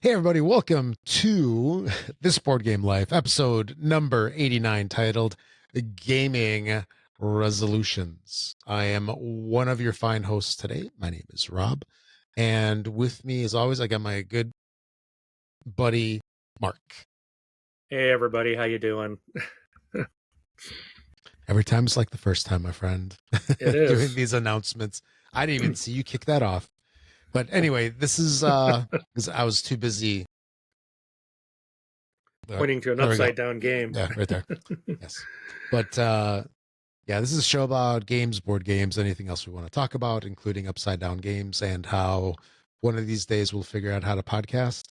Hey, everybody, welcome to This Board Game Life, episode number 89, titled Gaming Resolutions. I am one of your fine hosts today. My name is Rob, and with me, as always, I got my good buddy, Mark. Hey, everybody, how you doing? Every time it's like the first time, my friend, It is. doing these announcements. I didn't even see you kick that off. But anyway, this is because I was too busy Pointing to an There we go. upside down game. Yeah, right there. Yes. But yeah, this is a show about games, board games, anything else we want to talk about, including upside down games, and how one of these days we'll figure out how to podcast.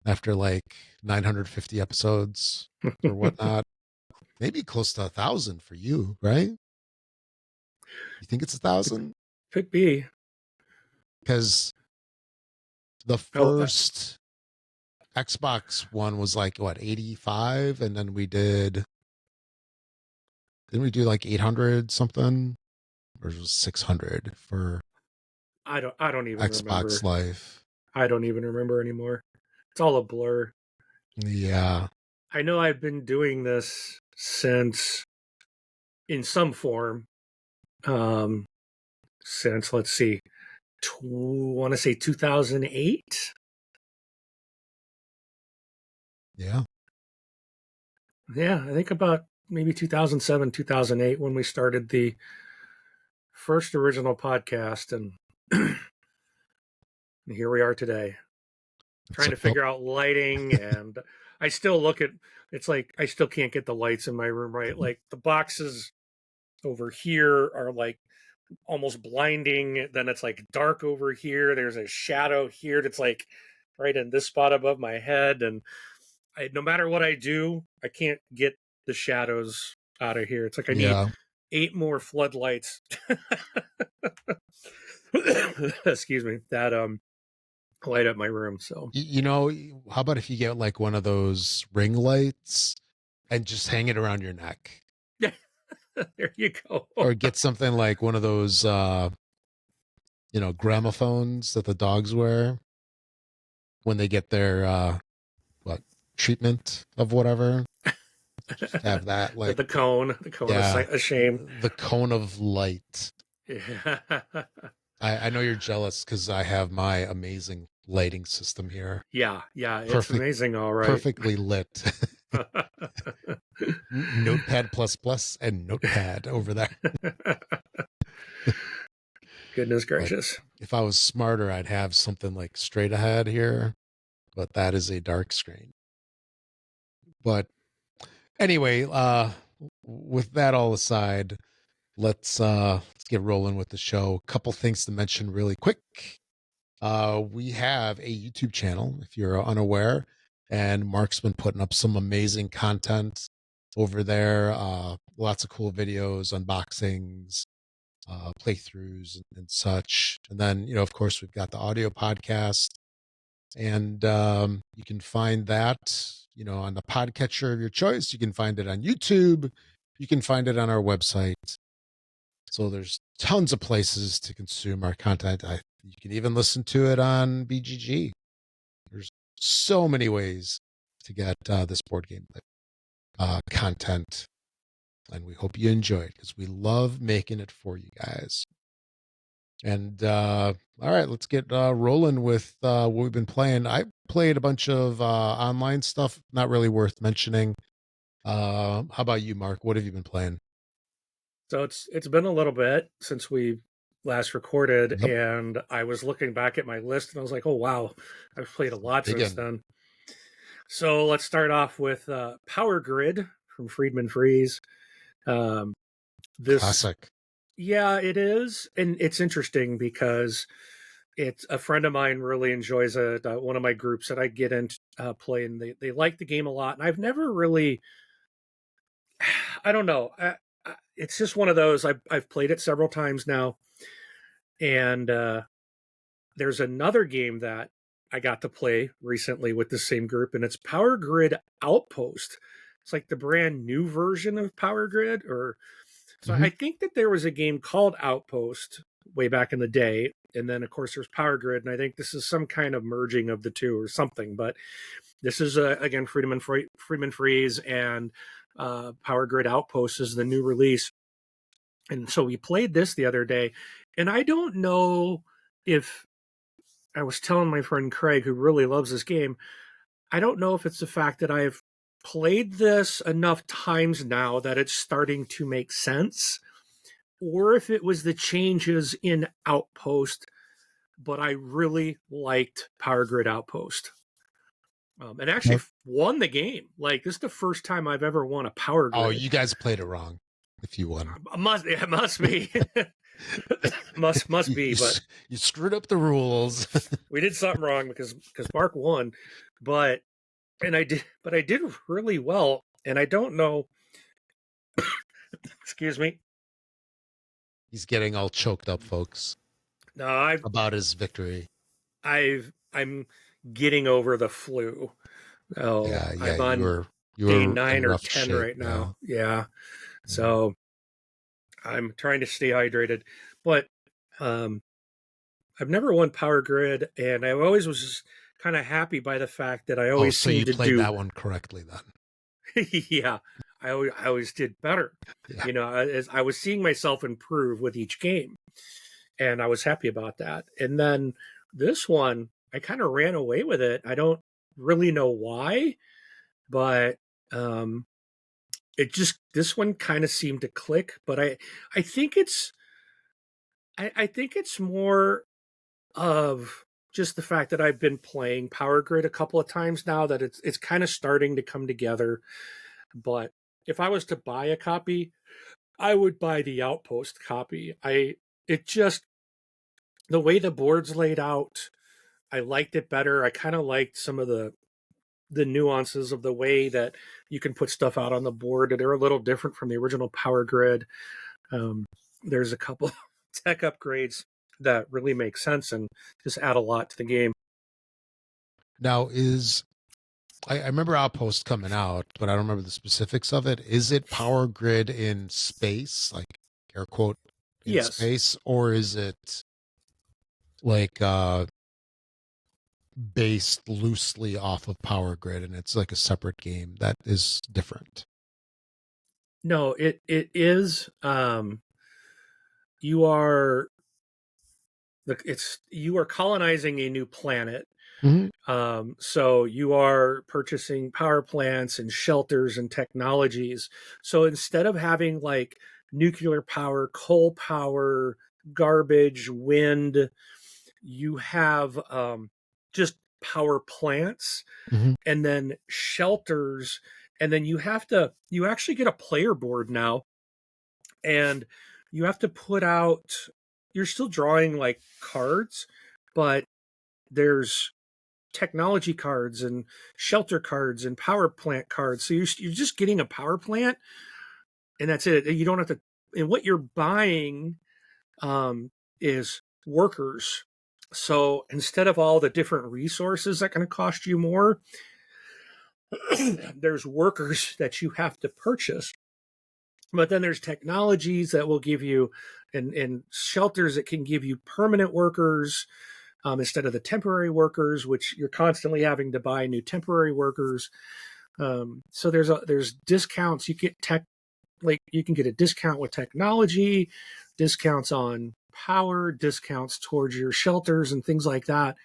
After like 950 episodes or whatnot, maybe close to 1,000 for you, right? You think it's 1,000? Could be. Because the first Xbox one was like what, 85, and then didn't we do like 800 something, or was it 600 for I don't even Xbox remember. Life? I don't even remember anymore. It's all a blur. Yeah. I know I've been doing this since, in some form, since, let's see, want to say 2008. Yeah. Yeah, I think about maybe 2007, 2008 when we started the first original podcast, and here we are today. Trying to figure out lighting, and I still look at, it's like I still can't get the lights in my room right. Like the boxes over here are like almost blinding, then it's like dark over here, there's a shadow here that's like right in this spot above my head, and no matter what I do, I can't get the shadows out of here. It's like I need 8 more floodlights excuse me, that light up my room. So how about if you get like one of those ring lights and just hang it around your neck? Yeah. There you go. Or get something like one of those gramophones that the dogs wear when they get their treatment of whatever. Just have that like the cone of shame, the cone of light. Yeah. I know you're jealous because I have my amazing lighting system here. Yeah, it's amazing. All right. Perfectly lit. Notepad plus and Notepad over there. Goodness gracious. But if I was smarter, I'd have something like straight ahead here, but that is a dark screen. But anyway, with that all aside, let's get rolling with the show. A couple things to mention really quick. We have a YouTube channel, if you're unaware, and Mark's been putting up some amazing content over there. Lots of cool videos, unboxings, playthroughs, and such. And then, of course, we've got the audio podcast, and you can find that, on the podcatcher of your choice. You can find it on YouTube. You can find it on our website. So there's tons of places to consume our content. You can even listen to it on BGG. There's so many ways to get this board game content. And we hope you enjoy it because we love making it for you guys. And all right, let's get rolling with what we've been playing. I played a bunch of online stuff, not really worth mentioning. How about you, Mark? What have you been playing? So it's been a little bit since we last recorded, and I was looking back at my list and I was like, oh wow, I've played a lot since then. So let's start off with Power Grid from Friedman Freeze. This classic. Yeah, it is, and it's interesting because it's a friend of mine really enjoys one of my groups that I get into play, and they like the game a lot. And I've never really, I don't know, it's just one of those. I've played it several times now, and there's another game that I got to play recently with the same group, and it's Power Grid Outpost. It's like the brand new version of Power Grid, I think that there was a game called Outpost way back in the day. And then, of course, there's Power Grid. And I think this is some kind of merging of the two or something. But this is, again, Friedemann Friese and Power Grid Outpost is the new release. And so we played this the other day. And I don't know if I was telling my friend Craig, who really loves this game, I don't know if it's the fact that I've played this enough times now that it's starting to make sense, or if it was the changes in Outpost, but I really liked Power Grid Outpost. And actually won the game. Like, this is the first time I've ever won a Power Grid. Oh, you guys played it wrong if you won. It must be. must be, but you screwed up the rules. We did something wrong because Mark won, but I did really well, and I don't know. Excuse me. He's getting all choked up, folks. No, about his victory. I'm getting over the flu. Oh, yeah, I'm on you day 9 or 10 shape, right now. Yeah. So I'm trying to stay hydrated, but I've never won Power Grid, and I always was just kind of happy by the fact that I always so seemed you to played do that one correctly then. Yeah, I always did better. Yeah. You know, as I was seeing myself improve with each game, and I was happy about that. And then this one, I kind of ran away with it. I don't really know why, but this one kind of seemed to click. But I think it's more of just the fact that I've been playing Power Grid a couple of times now, that it's kind of starting to come together. But if I was to buy a copy, I would buy the Outpost copy. The way the board's laid out, I liked it better. I kind of liked some of the nuances of the way that you can put stuff out on the board. They're a little different from the original Power Grid. There's a couple tech upgrades that really make sense and just add a lot to the game. Now, I remember Outpost coming out, but I don't remember the specifics of it. Is it Power Grid in space, like air quote in space, or is it like based loosely off of Power Grid and it's like a separate game that is different? No, it is. You are colonizing a new planet. Mm-hmm. So you are purchasing power plants and shelters and technologies. So instead of having like nuclear power, coal power, garbage, wind, you have just power plants, mm-hmm. and then shelters, and then you actually get a player board now, and you have to put out, you're still drawing like cards, but there's technology cards and shelter cards and power plant cards. So you're just getting a power plant, and that's it. You don't have to, and what you're buying is workers. So instead of all the different resources that are going to cost you more, there's workers that you have to purchase. But then there's technologies that will give you, and shelters that can give you permanent workers instead of the temporary workers, which you're constantly having to buy new temporary workers. So there's discounts. You get you can get a discount with technology, discounts on power, discounts towards your shelters and things like that.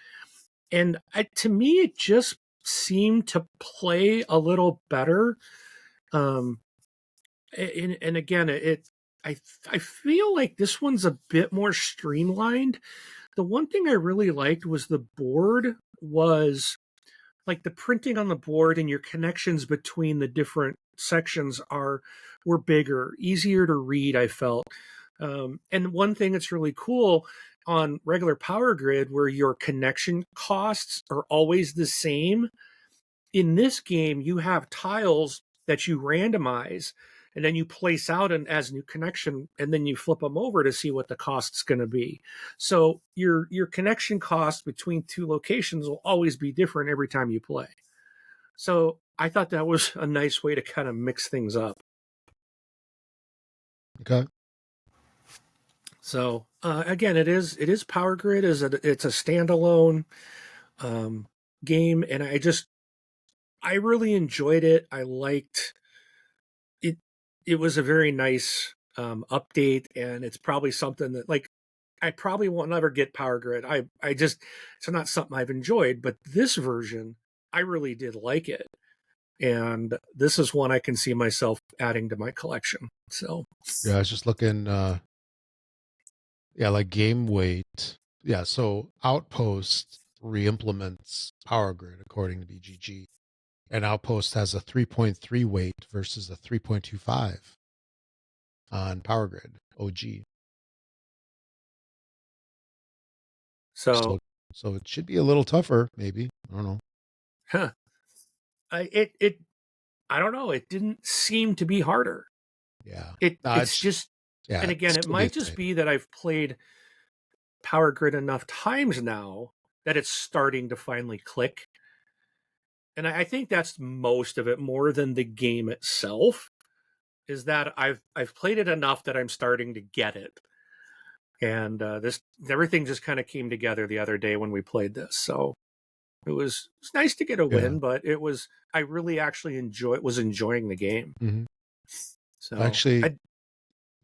And to me, it just seemed to play a little better. And again, I feel like this one's a bit more streamlined. The one thing I really liked was the board was like the printing on the board, and your connections between the different sections were bigger, easier to read, I felt. And one thing that's really cool on regular Power Grid, where your connection costs are always the same, in this game you have tiles that you randomize, and then you place out as new connection, and then you flip them over to see what the cost's going to be. So your connection cost between two locations will always be different every time you play. So I thought that was a nice way to kind of mix things up. Okay. So again, it is Power Grid. It's a standalone um, game, and I really enjoyed it. I liked it. It was a very nice update, and it's probably something that like I probably won't never get Power Grid. I just it's not something I've enjoyed, but this version I really did like it, and this is one I can see myself adding to my collection. So Yeah, I was just looking. Yeah, like game weight. Yeah, so Outpost re-implements Power Grid according to BGG, and Outpost has a 3.3 weight versus a 3.25 on Power Grid OG. so So so it should be a little tougher, maybe. I don't know. huh, it I don't know. It didn't seem to be harder. Yeah. It's It's just, yeah, and it's again, it still the might just same. be that I've played Power Grid enough times now that it's starting to finally click. And I think that's most of it, more than the game itself, is that I've played it enough that I'm starting to get it. And this everything just kind of came together the other day when we played this. So it's nice to get a Yeah. win, but it was I really actually was enjoying the game. Hmm. So Actually, I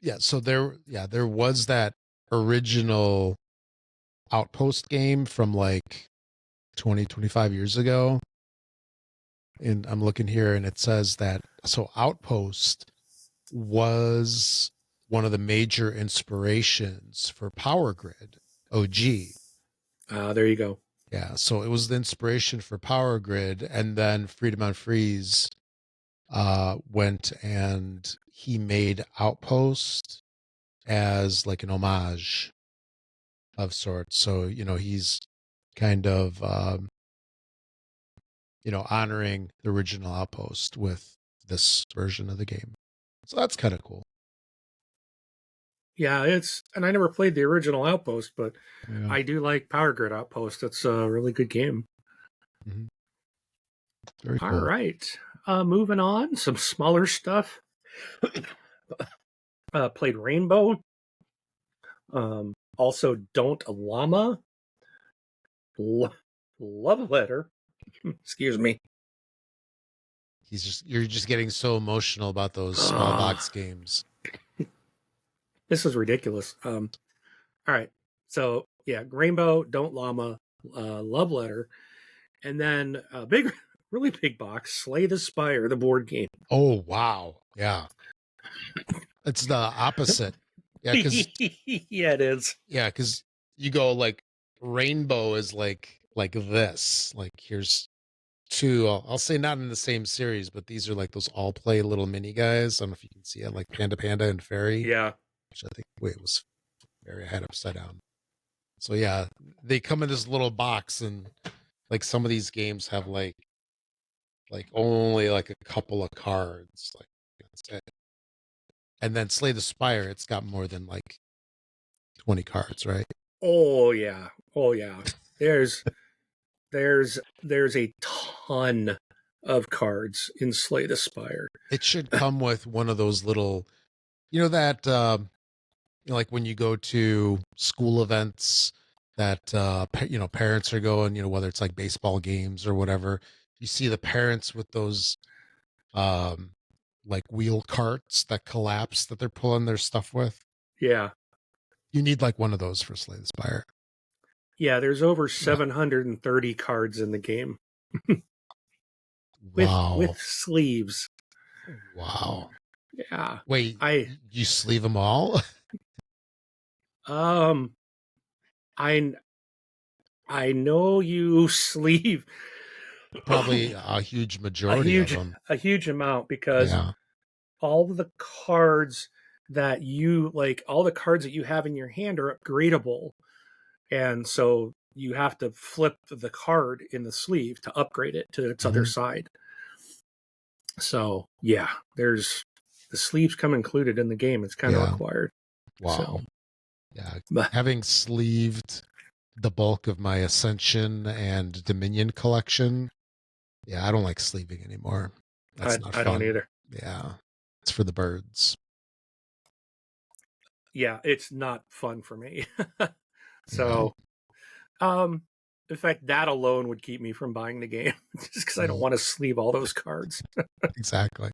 yeah, so there was that original Outpost game from like 20, 25 years ago. And I'm looking here and it says that so Outpost was one of the major inspirations for Power Grid OG. there you go. Yeah, so it was the inspiration for Power Grid, and then Freedom on Freeze went and he made Outpost as like an homage of sorts. So, he's kind of honoring the original Outpost with this version of the game. So that's kind of cool. Yeah, and I never played the original Outpost, but Yeah. I do like Power Grid Outpost. It's a really good game. Hmm. Very All cool. right. Moving on, some smaller stuff. Played Rainbow. Also, Don't Llama. Lo- Love Letter. Excuse me. You're just getting so emotional about those small Ah, box games. this is ridiculous. All right. So yeah, Rainbow, Don't Llama, Love Letter, and then big, really big box, Slay the Spire, the board game. Oh, wow. Yeah. It's the opposite. Yeah, because Yeah, it is. you go like rainbow is like this. Like here's two. I'll say not in the same series, but these are like those all play little mini guys. I don't know if you can see it, like Panda Panda and Fairy, Yeah. which I think wait it was Fairy I had upside down. So yeah, they come in this little box, and like some of these games have like only like a couple of cards. Like that's it. And then Slay the Spire, it's got more than like 20 cards, right? Oh yeah. Oh yeah. There's there's a ton of cards in Slay the Spire. It should come with one of those little, that like when you go to school events that parents are going, whether it's like baseball games or whatever, you see the parents with those um like wheel carts that collapse that they're pulling their stuff with. Yeah. You need like one of those for Slay the Spire. Yeah, there's over Yeah. 730 cards in the game with Wow. sleeves. Wow. Yeah. Wait, I you sleeve them all? um I I know you sleeve Probably a huge a majority of huge them. a huge amount because Yeah. all of the cards that you like all the cards that you have in your hand are upgradable, and so you have to flip the card in the sleeve to upgrade it to its other Mhm. side. So yeah, there's the sleeves come included in the game. It's kind of Yeah. required. Wow. So Yeah. but Having sleeved the bulk of my Ascension and Dominion collection, yeah, I don't like sleeving anymore. That's not I don't fun. either. Yeah. It's for the birds. Yeah, it's not fun for me. Yeah. So, um, in fact, that alone would keep me from buying the game just because I don't Mhm. want to sleeve all those cards. Exactly.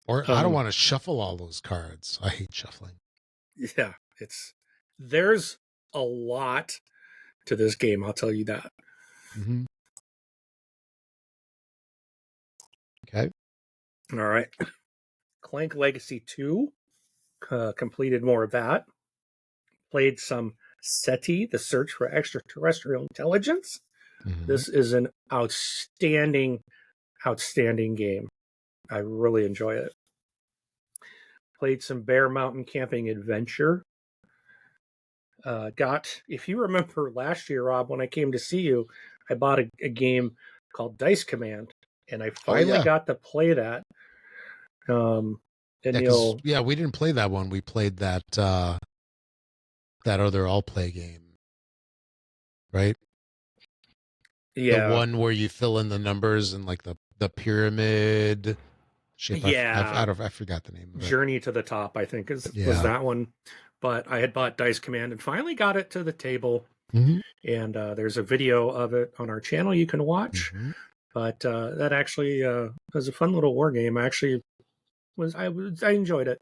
Or I don't Um, want to shuffle all those cards. I hate shuffling. yeah, there's a lot to this game. I'll tell you that. Hmm. Okay. All right, Clank Legacy 2, completed more of that. Played some SETI, The Search for Extraterrestrial Intelligence. Hmm. This is an outstanding, outstanding game. I really enjoy it. Played some Bear Mountain Camping Adventure. If you remember last year, Rob, when I came to see you, I bought a game called Dice Command, and I Oh finally yeah. got to play that. Um, Yeah, and because you'll, yeah, we didn't play that one. We played that other all play game, right? The yeah, one where you fill in the numbers and like the pyramid shape. yeah, I forgot the name of it. Journey to the Top, I think was Yeah. that one. But I had bought Dice Command and finally got it to the table. Hmm. And there's a video of it on our channel you can watch. Hmm. But that actually was a fun little war game. I enjoyed it.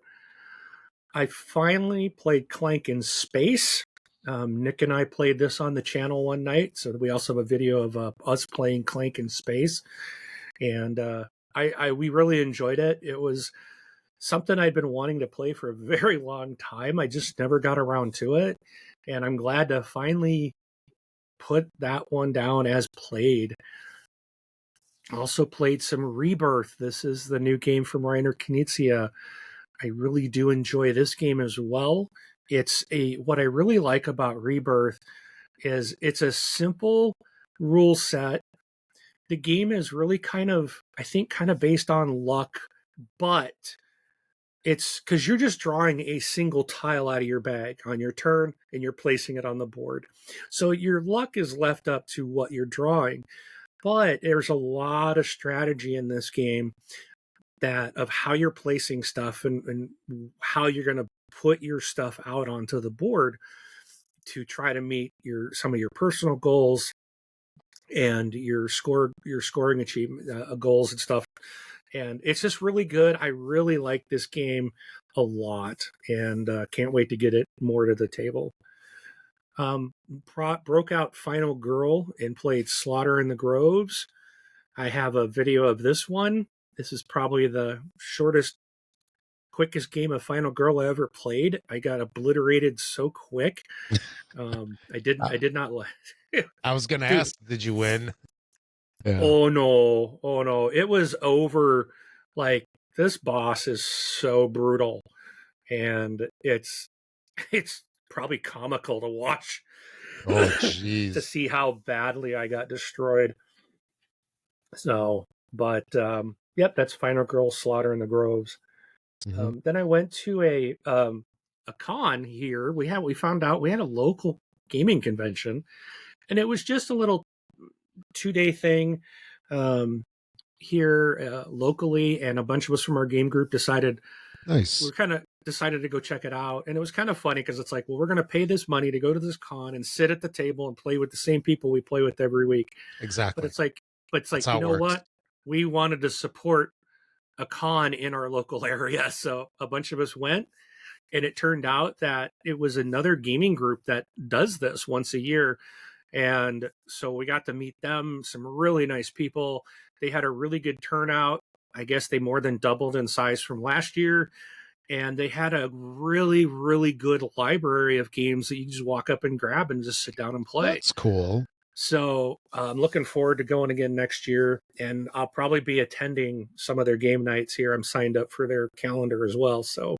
I finally played Clank in Space. Nick and I played this on the channel one night, so we also have a video of us playing Clank in Space, and we really enjoyed it. It was something I'd been wanting to play for a very long time. I just never got around to it, and I'm glad to finally put that one down as played. Also played some Rebirth. This is the new game from Reiner Knizia. I really do enjoy this game as well. What I really like about Rebirth is it's a simple rule set. The game is really I think kind of based on luck, but it's because you're just drawing a single tile out of your bag on your turn and you're placing it on the board. So your luck is left up to what you're drawing. But there's a lot of strategy in this game that of how you're placing stuff and how you're going to put your stuff out onto the board to try to meet some of your personal goals and your scoring achievement goals and stuff. And it's just really good. I really like this game a lot, and can't wait to get it more to the table. um, Broke out Final Girl and played Slaughter in the Groves. I have a video of this one. This is probably the quickest game of Final Girl I ever played. I got obliterated so quick. I did not like. I was gonna Dude, ask, did you win? Yeah. oh no, oh no, it was over. Like, this boss is so brutal, and it's probably comical to watch Oh, to jeez. see how badly I got destroyed. So, but yep, that's Final Girl Slaughter in the Groves. Hmm. Then I went to a con here. We found out we had a local gaming convention, and it was just a little 2-day thing um, here locally, and a bunch of us from our game group Nice. decided to go check it out. And it was kind of funny because it's like, well, we're going to pay this money to go to this con and sit at the table and play with the same people we play with every week. But Exactly. it's That's like, you how it know works. what? We wanted to support a con in our local area, so a bunch of us went, and it turned out that it was another gaming group that does this once a year. And so we got to meet them, some really nice people. They had a really good turnout. I guess they more than doubled in size from last year. And they had a really, really good library of games that you just walk up and grab and just sit down and play. That's cool. So I'm looking forward to going again next year, and I'll probably be attending some of their game nights here. I'm signed up for their calendar as well, so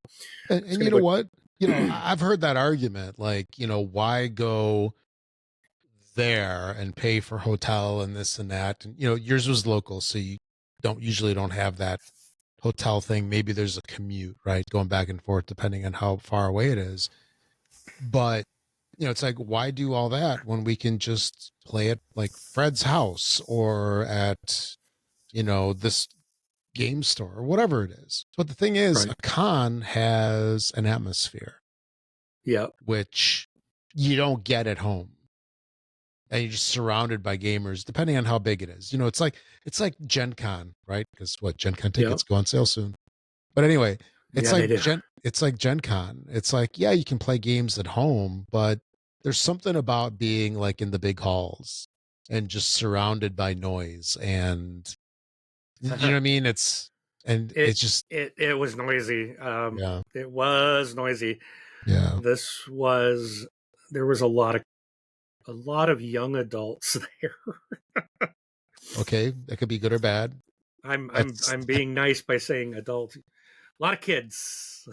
it's And going you know to what? go. I've heard that argument, like, why go there and pay for hotel and this and that? And yours was local, so you don't have that hotel thing. Maybe there's a commute, right? Going back and forth depending on how far away it is. But it's like, why do all that when we can just play at like Fred's house or at, this game store or whatever it is. But the thing is, Right. a con has an atmosphere. Yep. which you don't get at home. And you're just surrounded by gamers, depending on how big it is. It's like Gen Con, right? Because what Gen Con Yep. tickets go on sale soon. But anyway, Yeah, they do. It's like Gen Con. It's like, yeah, you can play games at home, but there's something about being like in the big halls and just surrounded by noise, and you know what I mean? it It's just, it was noisy. yeah, It was noisy. yeah. There was a lot of young adults there. Okay, that could be good or bad. That's I'm being nice by saying adult. A lot of kids,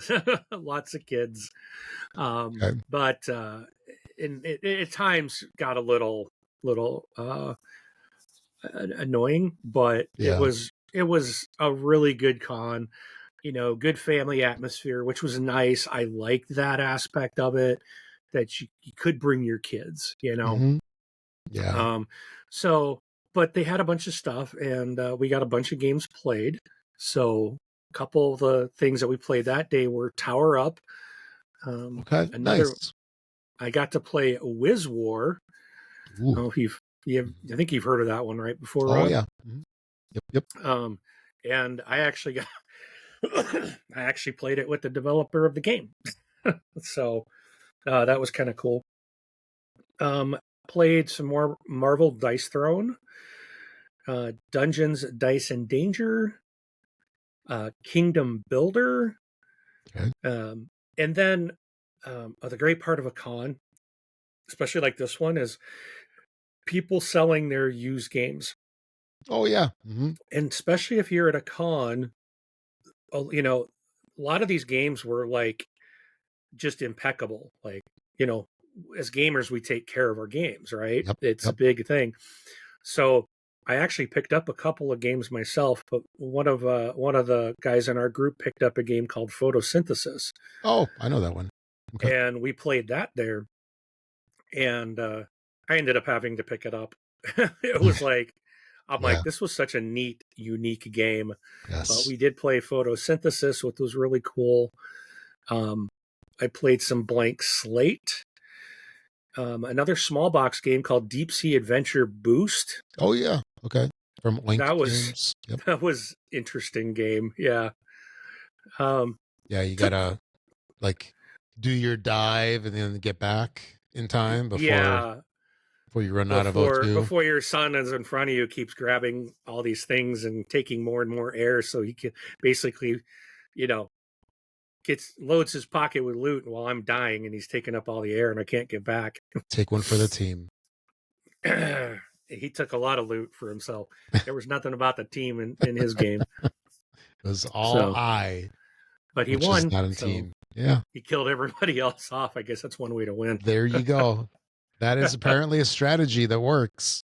lots of kids. okay. But it at times got a little annoying, but Yeah. it was a really good con. You know, good family atmosphere, which was nice. I liked that aspect of it, that you could bring your kids. You know, Hmm. Yeah. um, so but they had a bunch of stuff, and we got a bunch of games played. So a couple of the things that we played that day were Tower Up. Okay. Another, Nice. I got to play Wiz War. I Ooh. don't know if I think you've heard of that one, right? Before, Oh Rob. yeah. Mhm. Yep. Yep. And I actually got, I actually played it with the developer of the game, so that was kind of cool. Played some more Marvel Dice Throne, Dungeons, Dice and Danger, Kingdom Builder, Okay. and then the great part of a con, especially like this one, is people selling their used games. Oh yeah. Hmm. And especially if you're at a con, you know, a lot of these games were like just impeccable. Like, you know, as gamers, we take care of our games, right? Yep. It's a Yep. big thing. So I actually picked up a couple of games myself, but one of the guys in our group picked up a game called Photosynthesis, Oh, I know that one. Okay. and we played that there. And I ended up having to pick it up. It was like, I'm Yeah. like, this was such a neat, unique game. But Yes. we did play Photosynthesis, which was really cool. Um, I played some Blank Slate, another small box game called Deep Sea Adventure Boost. Oh yeah. Okay. From Link That was Games. Yep. that was interesting game. Yeah. Um, Yeah, you took gotta like do your dive and then get back in time yeah, before you run out of O2. before your son is in front of you, keeps grabbing all these things and taking more and more air, so he can basically, you know, loads his pocket with loot while I'm dying, and he's taking up all the air, and I can't get back. Take one for the team. He took a lot of loot for himself. There was nothing about the team in his game. It was all So, I, but he which is won. not in So team. Yeah. he killed everybody else off. I guess that's one way to win. There you go. That is apparently a strategy that works.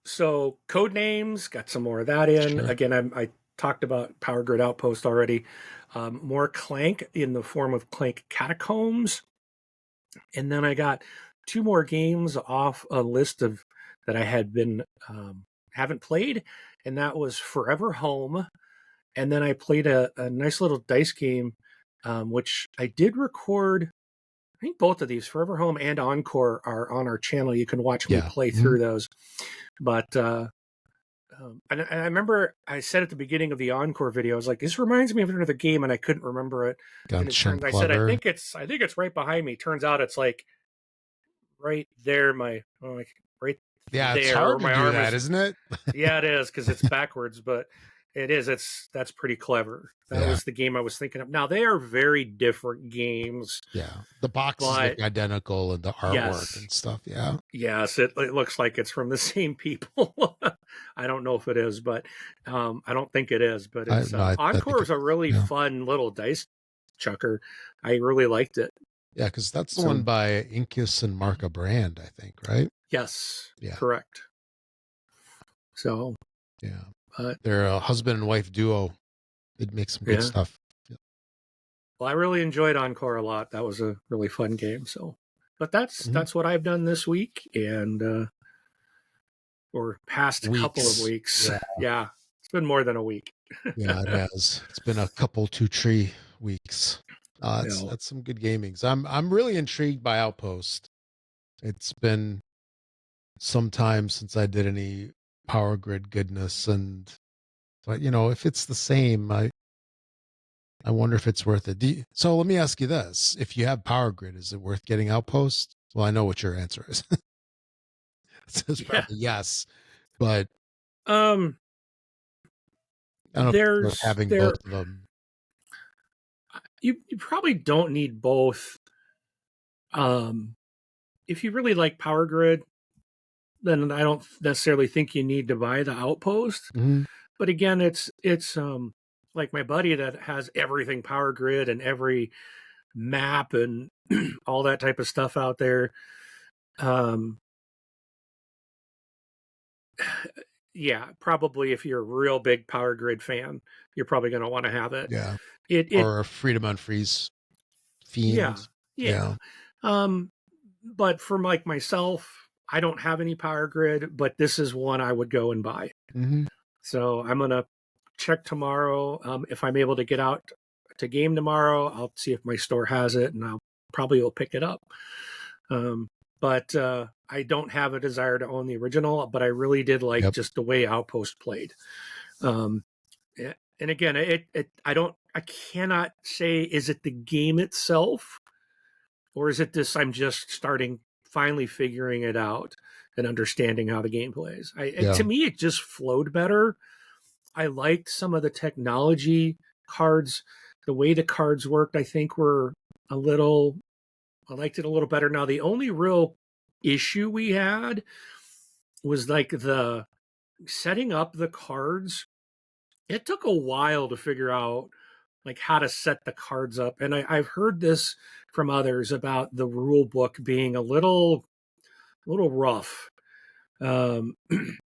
So code names, got some more of that in. Sure. Again, I talked about Power Grid Outpost already. More Clank in the form of Clank Catacombs. And then I got two more games off a list of that I had been haven't played, and that was Forever Home. And then I played a nice little dice game, which I did record. I think both of these, Forever Home and Encore, are on our channel. You can watch me Yeah. play through those. But and I remember I said at the beginning of the Encore video, I was like, "This reminds me of another game," and I couldn't remember it. And it Gunshot turns, I said, Clever. I think it's right behind me. Turns out it's like right there, like right Yeah, it's there, where hard to my do arm that, is. isn't it? Yeah, it is, because it's backwards, but that's pretty clever. That Yeah. was the game I was thinking of. Now they are very different games, Yeah. The boxes look but identical and the artwork yes, and stuff. Yeah. yes, it looks like it's from the same people. I don't know if it is, but I don't think it is. But I it's no, I think Encore is it's, a really yeah. fun little dice chucker. I really liked it. Yeah, because that's the one So by Incus and Marka Brand, I think, right? yes, Yeah. correct. So, Yeah. but They're a husband and wife duo. They'd make some good yeah. stuff. Well, I really enjoyed Encore a lot. That was a really fun game. So, but Mhm. that's what I've done this week, and or past couple of Weeks. weeks. Yeah. Yeah, it's been more than a week. Yeah, it has. It's been a couple 2 tree weeks. You That's some good gamings. I'm really intrigued by Outpost. It's been some time since I did any Power Grid goodness, and but if it's the same, I wonder if it's worth it. So let me ask you this: if you have Power Grid, is it worth getting Outpost? Well, I know what your answer is. It's yeah. probably yes, but Um, I don't know if it's worth there's having both there of them. you probably don't need both. Um, if you really like Power Grid, then I don't necessarily think you need to buy the Outpost. Hmm. But again, it's like my buddy that has everything Power Grid and every map and all that type of stuff out there. Um, yeah, probably if you're a real big Power Grid fan, you're probably going to want to have it. Yeah, It or a Freedom Unfreeze Yeah, fiend. yeah. Yeah. Um, but for like myself, I don't have any Power Grid, but this is one I would go and buy. Hmm. So I'm gonna check tomorrow. If I'm able to get out to game tomorrow, I'll see if my store has it, and I'll probably will pick it up. Um, but I don't have a desire to own the original, but I really did like Yep. just the way Outpost played. Um, and again, I cannot say, is it the game itself, or is it this, I'm just starting, finally figuring it out and understanding how the game plays. Yeah. To me, it just flowed better. I liked some of the technology cards, the way the cards worked. I think were a little. I liked it a little better. Now, the only real issue we had was like the setting up the cards. It took a while to figure out like how to set the cards up, and I've heard this from others about the rule book being a little rough. Um,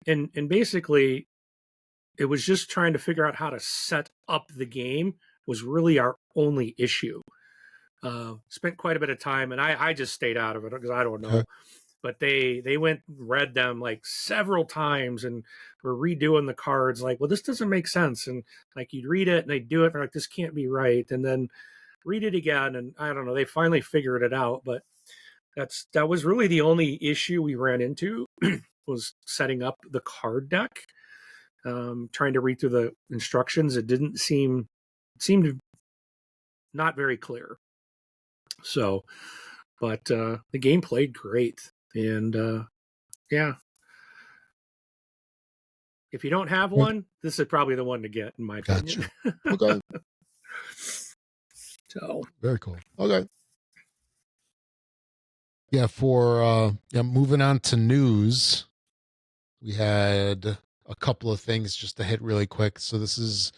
and basically, it was just trying to figure out how to set up the game was really our only issue. Spent quite a bit of time, and I just stayed out of it because I don't Okay. know. But they went and read them like several times and were redoing the cards. Like, well, this doesn't make sense. And like you'd read it and they'd do it, and they're like, this can't be right. And then read it again, and I don't know. They finally figured it out, but that was really the only issue we ran into was setting up the card deck. Trying to read through the instructions, it seemed not very clear. So, but the game played great, and yeah, if you don't have Okay. one, this is probably the one to get, in my opinion. Gotcha. Okay. So, Very cool. Okay. Yeah, for moving on to news, we had a couple of things just to hit really quick. So this is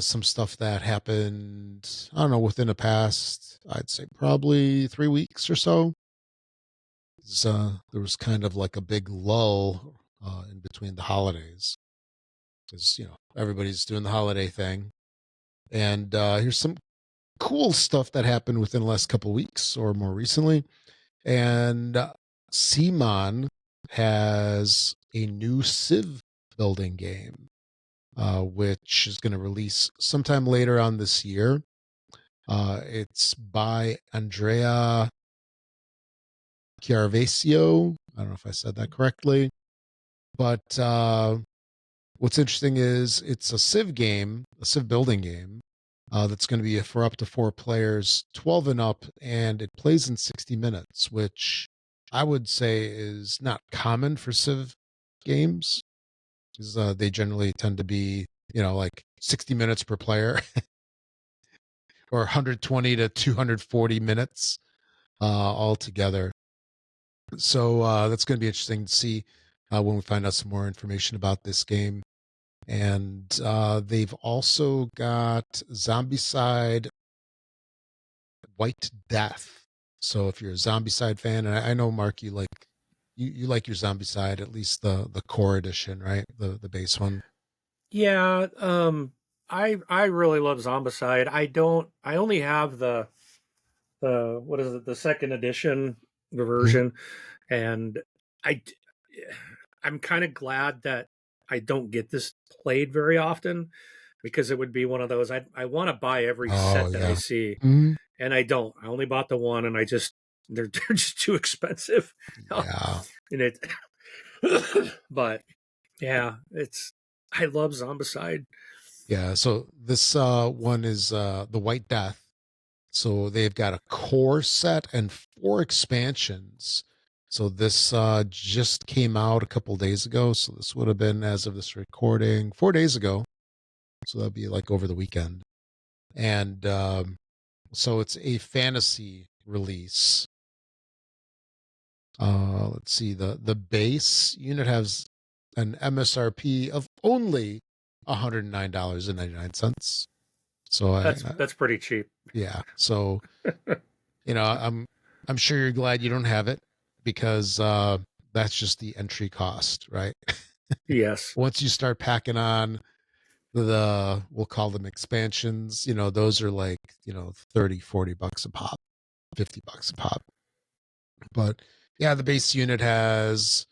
some stuff that happened, I don't know, within the past, I'd say probably 3 weeks or so. There was kind of like a big lull in between the holidays because, everybody's doing the holiday thing. And here's some cool stuff that happened within the last couple of weeks or more recently. And CMON has a new Civ building game, which is going to release sometime later on this year. It's by Andrea Chiaravesio. I don't know if I said that correctly, but what's interesting is it's a Civ game, a Civ building game, that's going to be for up to 4 players, 12 and up, and it plays in 60 minutes, which I would say is not common for Civ games, because they generally tend to be, like 60 minutes per player or 120 to 240 minutes altogether. So that's going to be interesting to see when we find out some more information about this game. And they've also got Zombicide White Death. So if you're a Zombicide fan, and I know Mark, you like your Zombicide, at least the core edition, right? The base one. yeah, I really love Zombicide. I only have the what is it, the second edition Mhm. version, and I I'm kind of glad that I don't get this played very often because it would be one of those I want to buy every Oh set that I yeah. see. Mhm. and I don't. I only bought the one, and they're just too expensive. Yeah. And it, but yeah, I love Zombicide. Yeah. So this one is the White Death. So they've got a core set and 4 expansions. So this just came out a couple days ago. So this would have been, as of this recording, 4 days ago. So that'd be like over the weekend. And so it's a fantasy release. Let's see, the base unit has an MSRP of only $109.99. So That's pretty cheap. yeah. So I'm sure you're glad you don't have it, because that's just the entry cost, right? Yes. Once you start packing on we'll call them expansions, those are like, 30, $40 a pop, $50 a pop. But yeah, the base unit has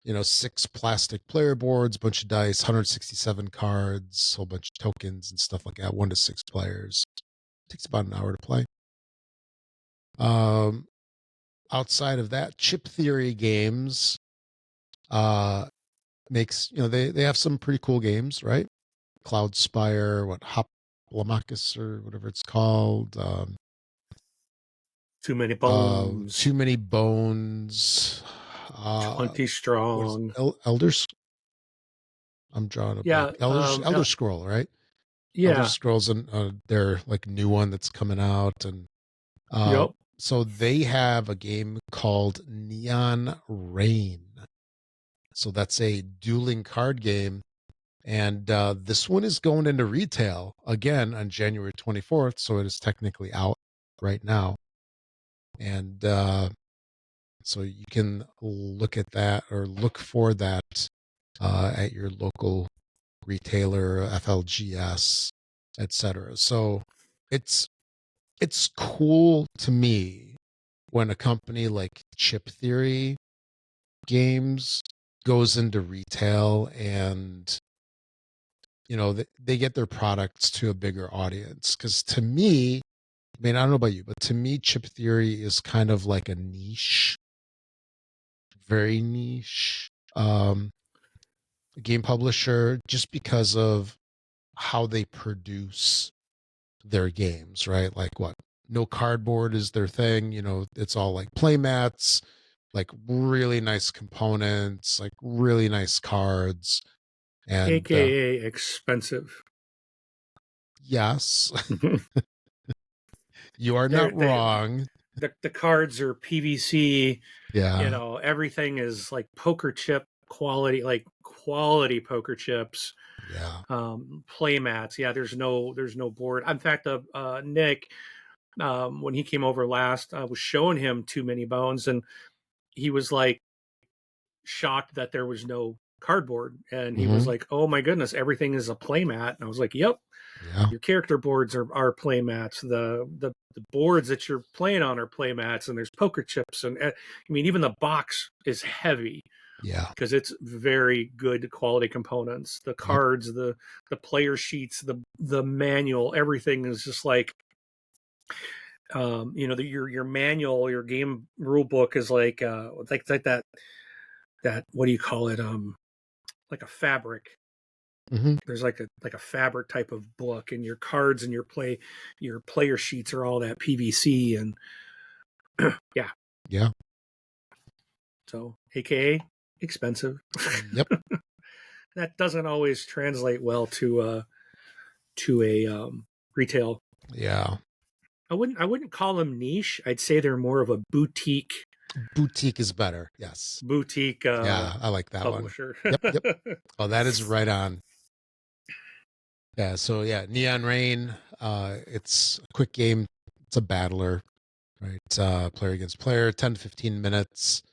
6 plastic player boards, bunch of dice, 167 cards, whole bunch of tokens and stuff like that. 1 to 6 players. Takes about an hour to play. Outside of that, Chip Theory Games makes, they have some pretty cool games, right? Cloud Spire, Hoplomachus, or whatever it's called. Too Many Bones. Too Many Bones. 20 Strong. Elders. I'm drawing a Yeah. blank. Elder Scroll, right? Yeah. Elder Scrolls, and their like new one that's coming out, and Yep. so they have a game called Neon Rain. So that's a dueling card game. And this one is going into retail again on January 24th. So it is technically out right now. And so you can look at that, or look for that at your local retailer, FLGS, etc. So it's cool to me when a company like Chip Theory Games goes into retail, and they get their products to a bigger audience. Because to me, I mean, I don't know about you, but to me, Chip Theory is kind of like a niche, very niche game publisher, just because of how they produce their games, right? Like what? No cardboard is their thing. It's all like play mats, like really nice components, like really nice cards. And AKA expensive. yes, you are not wrong. The cards are PVC. Yeah. Everything is like poker chip quality, like quality poker chips. Yeah. Play mats. Yeah, there's no board. In fact, Nick, when he came over last, I was showing him Too Many Bones, and he was like shocked that there was no cardboard, and he was like, "Oh my goodness, everything is a playmat." And I was like, "Yep, Yeah. your character boards are playmats. The boards that you're playing on are playmats, and there's poker chips, and I mean, even the box is heavy." Yeah. Because it's very good quality components. The cards, the player sheets, the manual, everything is just like, your manual, your game rule book is like that what do you call it? Like a fabric. There's like a fabric type of book, and your cards and your player sheets are all that PVC, and yeah. Yeah. So, AKA expensive. Yep. That doesn't always translate well to a retail. Yeah. I wouldn't call them niche. I'd say they're more of a boutique. Boutique is better. Yes. Boutique. Yeah, I like that publisher. One. Yep. Oh, that is right on. Yeah. So yeah, Neon Rain. It's a quick game. It's a battler, right? Player against player, 10 to 15 minutes,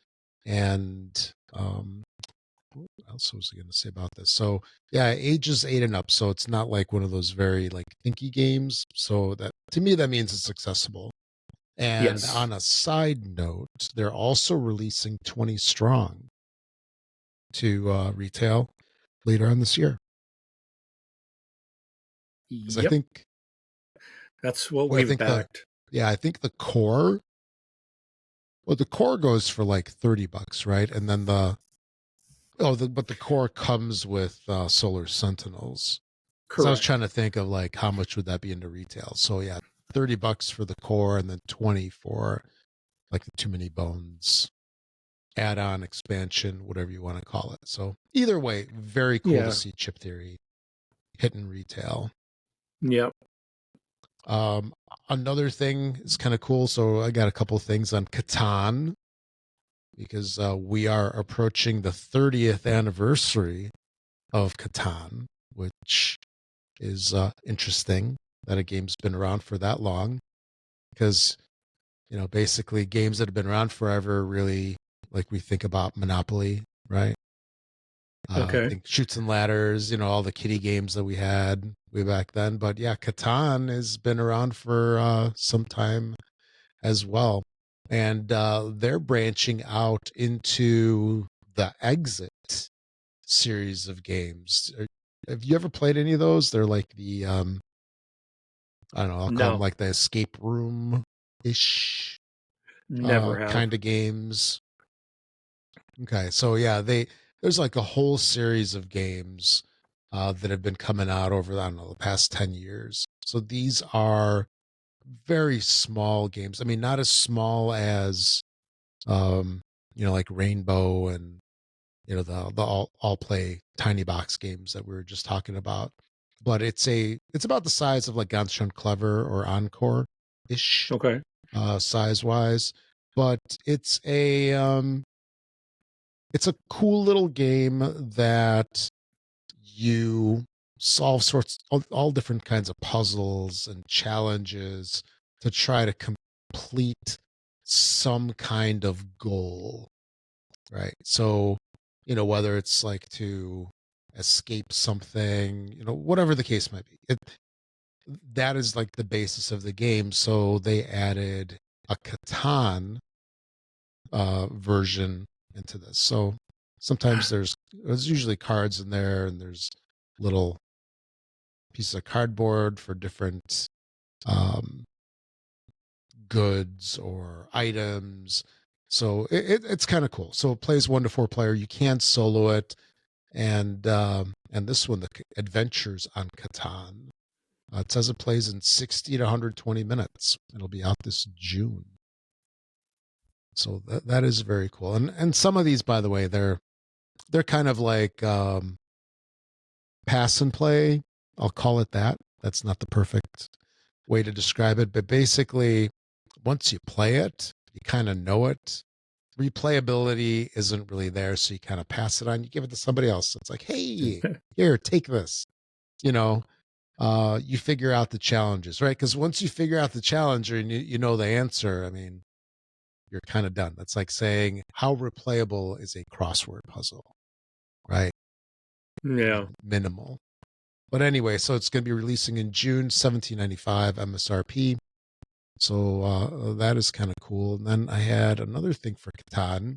and what else was I going to say about this? So yeah, ages 8 and up. So it's not like one of those very like thinky games. So that, to me, that means it's accessible. And yes. On a side note, they're also releasing 20 Strong to retail later on this year. Yep. I think that's what we've backed. Yeah, I think the core. Well, the core goes for like $30, right? And then but the core comes with Solar Sentinels. Because I was trying Correct. to think of like how much would that be into retail. So yeah, $30 for the core, and then 20 for like the Too Many Bones add-on expansion, whatever you want to call it. So either way, very cool to Yeah. see Chip Theory hitting retail. Yep. Another thing is kind of cool. So I got a couple things on Catan because we are approaching the 30th anniversary of Catan, which is interesting that a game's been around for that long. Because basically games that have been around forever really, like we think about Monopoly, right? I Okay. think Shoots and Ladders, all the kitty games that we had way back then. But yeah, Catan has been around for some time as well. And they're branching out into the Exit series of games. Have you ever played any of those? They're like the, I don't know, I'll call them No, like the escape room ish never have. kind of games. Okay, so yeah, there's like a whole series of games that have been coming out over, I don't know, the past 10 years. So these are very small games. I mean, not as small as um, like Rainbow and the all play tiny box games that we were just talking about. But it's about the size of like Ganz Schön Clever or Encore ish Okay. size wise. But it's a cool little game that you solve sorts all different kinds of puzzles and challenges to try to complete some kind of goal, right? So whether it's like to escape something, whatever the case might be, that is like the basis of the game. So they added a Catan version into this. So sometimes there's usually cards in there, and there's little pieces of cardboard for different um, goods or items. So it's kind of cool. So it plays 1 to 4 player. You can solo it, and this one, the Adventures on Catan. It says it plays in 60 to 120 minutes. It'll be out this June. So that is very cool. And some of these, by the way, they're kind of like pass and play. I'll call it that. That's not the perfect way to describe it, but basically, once you play it, you kind of know it. Replayability isn't really there, so you kind of pass it on. You give it to somebody else. It's like, hey, here, take this. You know, you figure out the challenges, right? Because once you figure out the challenge and you know the answer, I mean, you're kind of done. That's like saying, how replayable is a crossword puzzle, right? Yeah. Minimal. But anyway, so it's going to be releasing in June, $17.95 MSRP. So that is kind of cool. And then I had another thing for Catan.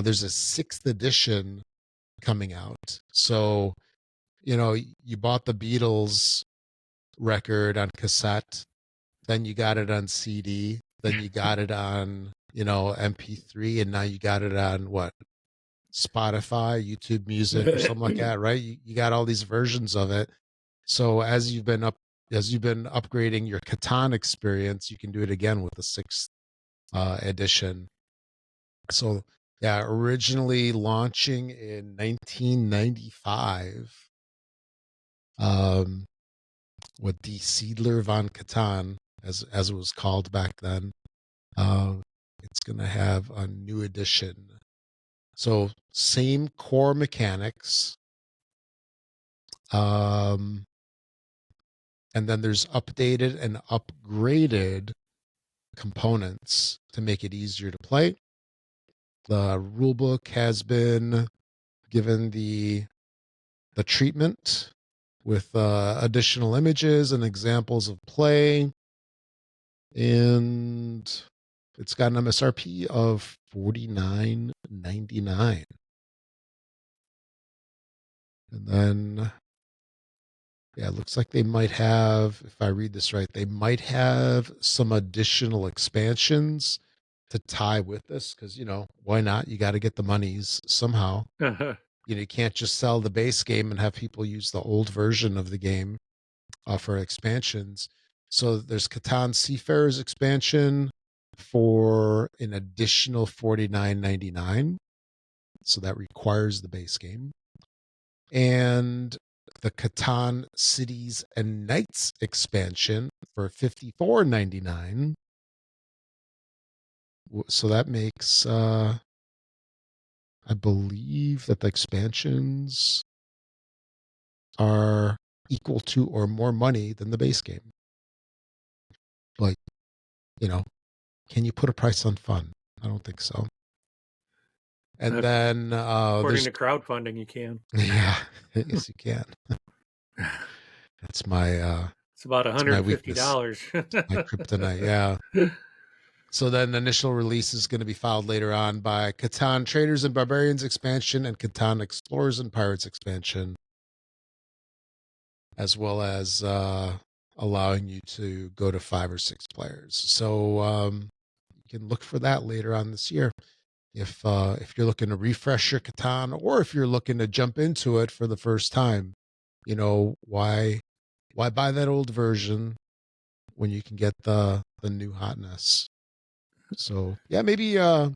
There's a 6th edition coming out. So, you bought the Beatles record on cassette, then you got it on CD, then you got it on, MP3, and now you got it on what? Spotify, YouTube Music, or something like that, right? You got all these versions of it. So as you've been upgrading your Catan experience, you can do it again with the 6th edition. So yeah, originally launching in 1995, with Die Siedler von Catan, as it was called back then. It's gonna have a new edition. So same core mechanics. And then there's updated and upgraded components to make it easier to play. The rulebook has been given the treatment with additional images and examples of play, and it's got an MSRP of $49.99. And then Yeah, it looks like they might have, if I read this right, they might have some additional expansions to tie with this because, why not? You got to get the monies somehow. You can't just sell the base game and have people use the old version of the game for expansions. So there's Catan Seafarers expansion for an additional $49.99. So that requires the base game. And the Catan Cities and Knights expansion for $54.99. So that makes, I believe that the expansions are equal to or more money than the base game. But, can you put a price on fun? I don't think so. And then according to crowdfunding, you can. Yeah, yes, you can. That's my it's about $150. My kryptonite, yeah. So then the initial release is going to be filed later on by Catan Traders and Barbarians expansion and Catan Explorers and Pirates expansion, as well as allowing you to go to 5 or 6 players. So you can look for that later on this year. If you're looking to refresh your Catan, or if you're looking to jump into it for the first time, why buy that old version when you can get the new hotness? So yeah, maybe your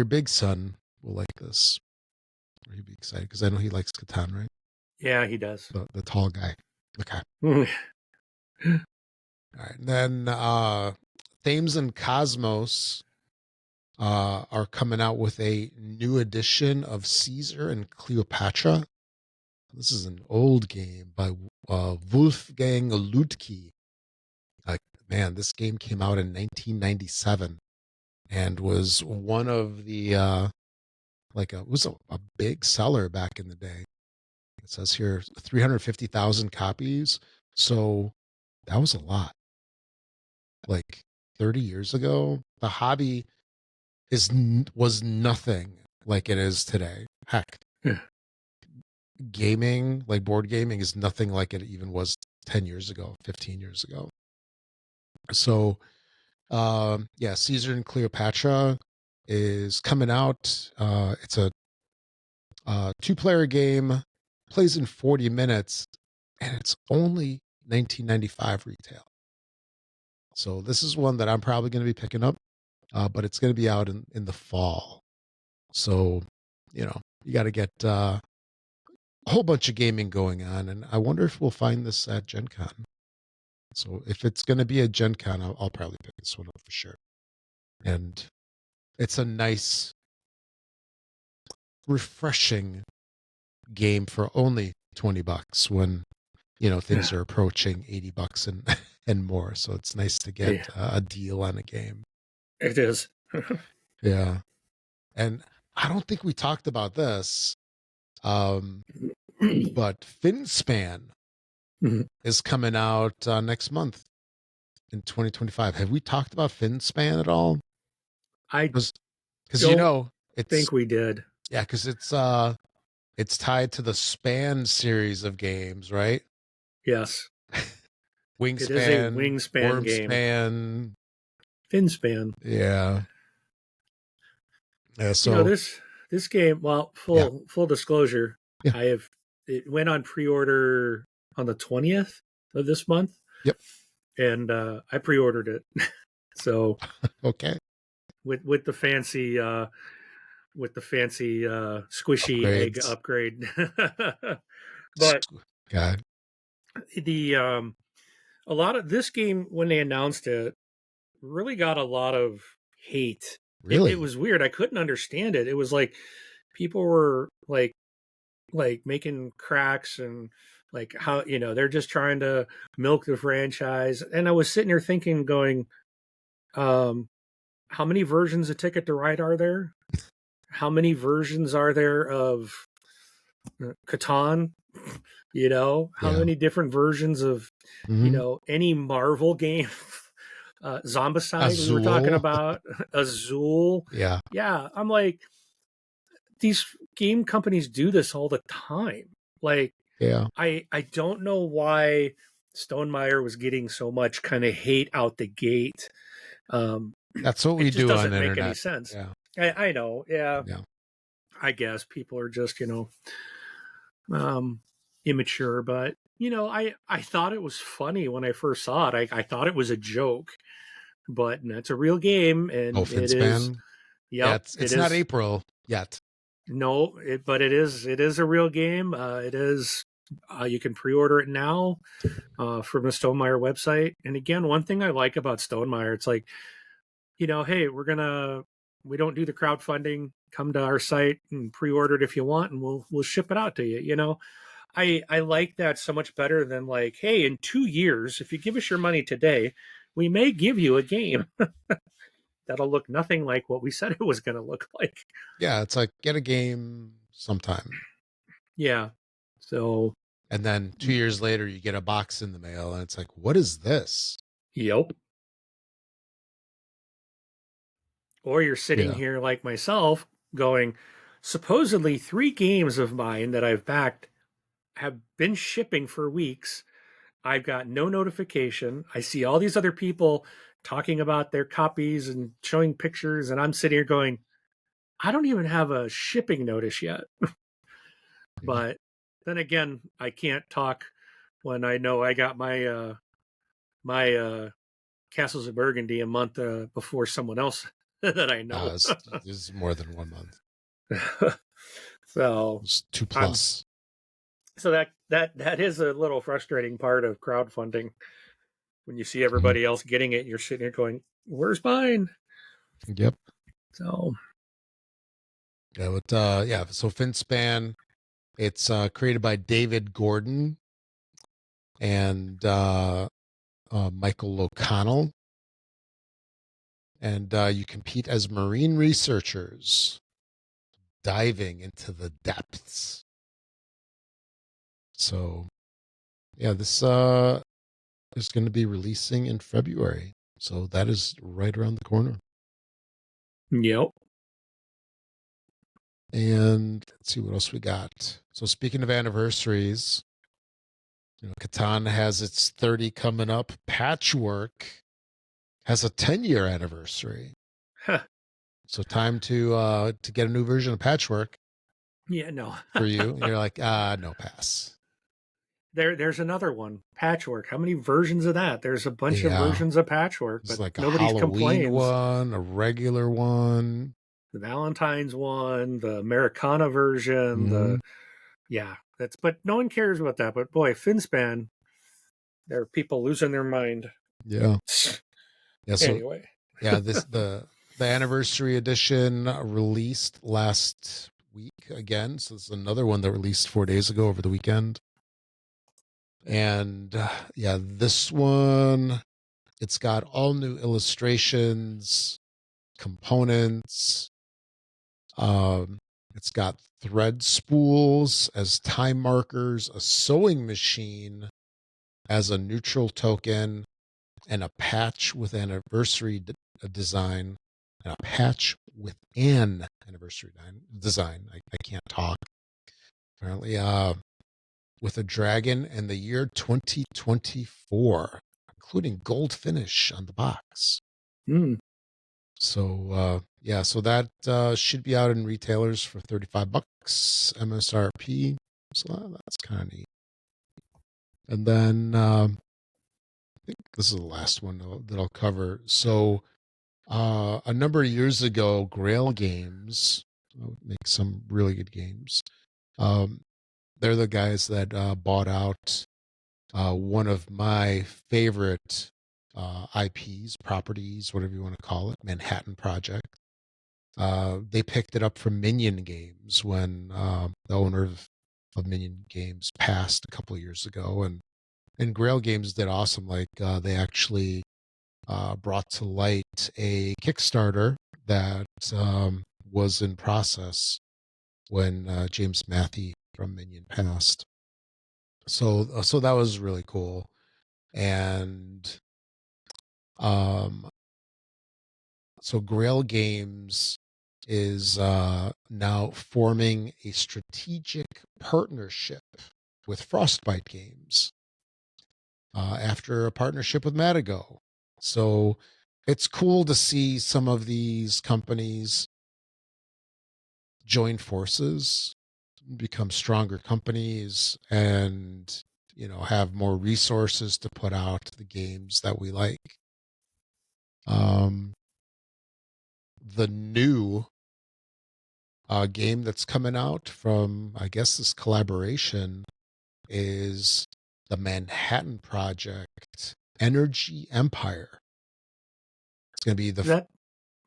big son will like this. Or he'd be excited because I know he likes Catan, right? Yeah, he does. The tall guy. Okay. All right. And then Thames and Cosmos are coming out with a new edition of Caesar and Cleopatra. This is an old game by Wolfgang Lütke. Man, this game came out in 1997 and was one of the it was a big seller back in the day. It says here 350,000 copies. So that was a lot. Like 30 years ago, the hobby was nothing like it is today. Heck, gaming, like board gaming, is nothing like it even was 10 years ago, 15 years ago. So Caesar and Cleopatra is coming out. It's a 2-player game, plays in 40 minutes, and it's only $19.95 retail. So this is one that I'm probably going to be picking up, but it's going to be out in the fall. So, you got to get a whole bunch of gaming going on, and I wonder if we'll find this at Gen Con. So if it's going to be a Gen Con, I'll probably pick this one up for sure. And it's a nice, refreshing game for only $20 when, things are approaching $80 and more. So it's nice to get a deal on a game. It is. Yeah. And I don't think we talked about this, but FinSpan is coming out next month in 2025. Have we talked about FinSpan at all? Because I think we did. Yeah, because it's tied to the Span series of games, right? Yes. Wingspan, it is a Wingspan game. Wormspan, FinSpan. Yeah. Yeah. So this game. Well, full disclosure, it went on pre-order on the 20th of this month. Yep. And I pre-ordered it. So okay. With the fancy squishy egg upgrade. But a lot of this game, when they announced it, really got a lot of hate. Really? It was weird. I couldn't understand it. It was like people were like making cracks and like how, they're just trying to milk the franchise. And I was sitting here thinking, going, how many versions of Ticket to Ride are there? How many versions are there of Catan? How many different versions of, any Marvel game? Zombicide, Azul. we were talking about. Azul. Yeah. Yeah. I'm like, these game companies do this all the time. Like, Yeah. I don't know why Stonemaier was getting so much kind of hate out the gate. Um, That's what it we just do on doesn't the make any internet. sense. Yeah. I know, yeah. Yeah. I guess people are just, um, immature. But I thought it was funny when I first saw it. I thought it was a joke, but it's a real game, Oh, and it is. Finspan. Yeah, Yep, it's it not is. April yet. No, but it is. It is a real game. It is. You can pre-order it now from the Stonemaier website. And again, one thing I like about Stonemaier, it's like, hey, we don't do the crowdfunding. Come to our site and pre-order it if you want, and we'll ship it out to you. I like that so much better than like, hey, in 2 years, if you give us your money today, we may give you a game that'll look nothing like what we said it was going to look like. Yeah, it's like get a game sometime. Yeah. So, And then 2 years later, you get a box in the mail, and it's like, what is this? yep. Or you're sitting Yeah. here like myself going, supposedly 3 games of mine that I've backed have been shipping for weeks. I've got no notification. I see all these other people talking about their copies and showing pictures, and I'm sitting here going, I don't even have a shipping notice yet. Yeah. But then again, I can't talk when I know I got my Castles of Burgundy a month before someone else that I know. This is more than 1 month. So It's two I'm plus. so that is a little frustrating part of crowdfunding when you see Mhm. everybody else getting it. You're sitting here going, "Where's mine?" Yep. So Yeah, but yeah, so Finspan, it's created by David Gordon and Michael O'Connell. And you compete as marine researchers diving into the depths. So yeah, this is going to be releasing in February. So that is right around the corner. yep. And let's see what else we got. So speaking of anniversaries, Catan has its 30 coming up. Patchwork has a 10-year anniversary. Huh. So time to get a new version of Patchwork Yeah, no. for you. And you're like, no pass. There's another one, Patchwork. How many versions of that? There's a bunch of Yeah. versions of Patchwork, It's but like a nobody Halloween complains. one, a regular one. The Valentine's one, the Americana version, Mhm. but no one cares about that. But boy, Finspan, there are people losing their mind. Yeah. Yeah. So Anyway. yeah, the anniversary edition released last week again. So it's another one that released 4 days ago over the weekend. And yeah, this one, it's got all new illustrations, components. It's got thread spools as time markers, a sewing machine as a neutral token, and a patch with anniversary design, and a patch with an anniversary design. I can't talk. Apparently, with a dragon and the year 2024, including gold finish on the box. Mm. So yeah, so that should be out in retailers for $35 MSRP. So that's kind of neat. And then I think this is the last one that I'll cover. So a number of years ago, Grail Games make some really good games. They're the guys that bought out one of my favorite IPs, properties, whatever you want to call it, Manhattan Project. They picked it up from Minion Games when the owner of Minion Games passed a couple of years ago, and Grail Games did awesome. Like they actually brought to light a Kickstarter that was in process when James Matthew from Minion passed. So that was really cool, and um, so Grail Games is now forming a strategic partnership with Frostbite Games after a partnership with Matago. So it's cool to see some of these companies join forces, become stronger companies, and have more resources to put out the games that we like. The new game that's coming out from, I guess, this collaboration is the Manhattan Project Energy Empire. It's going to be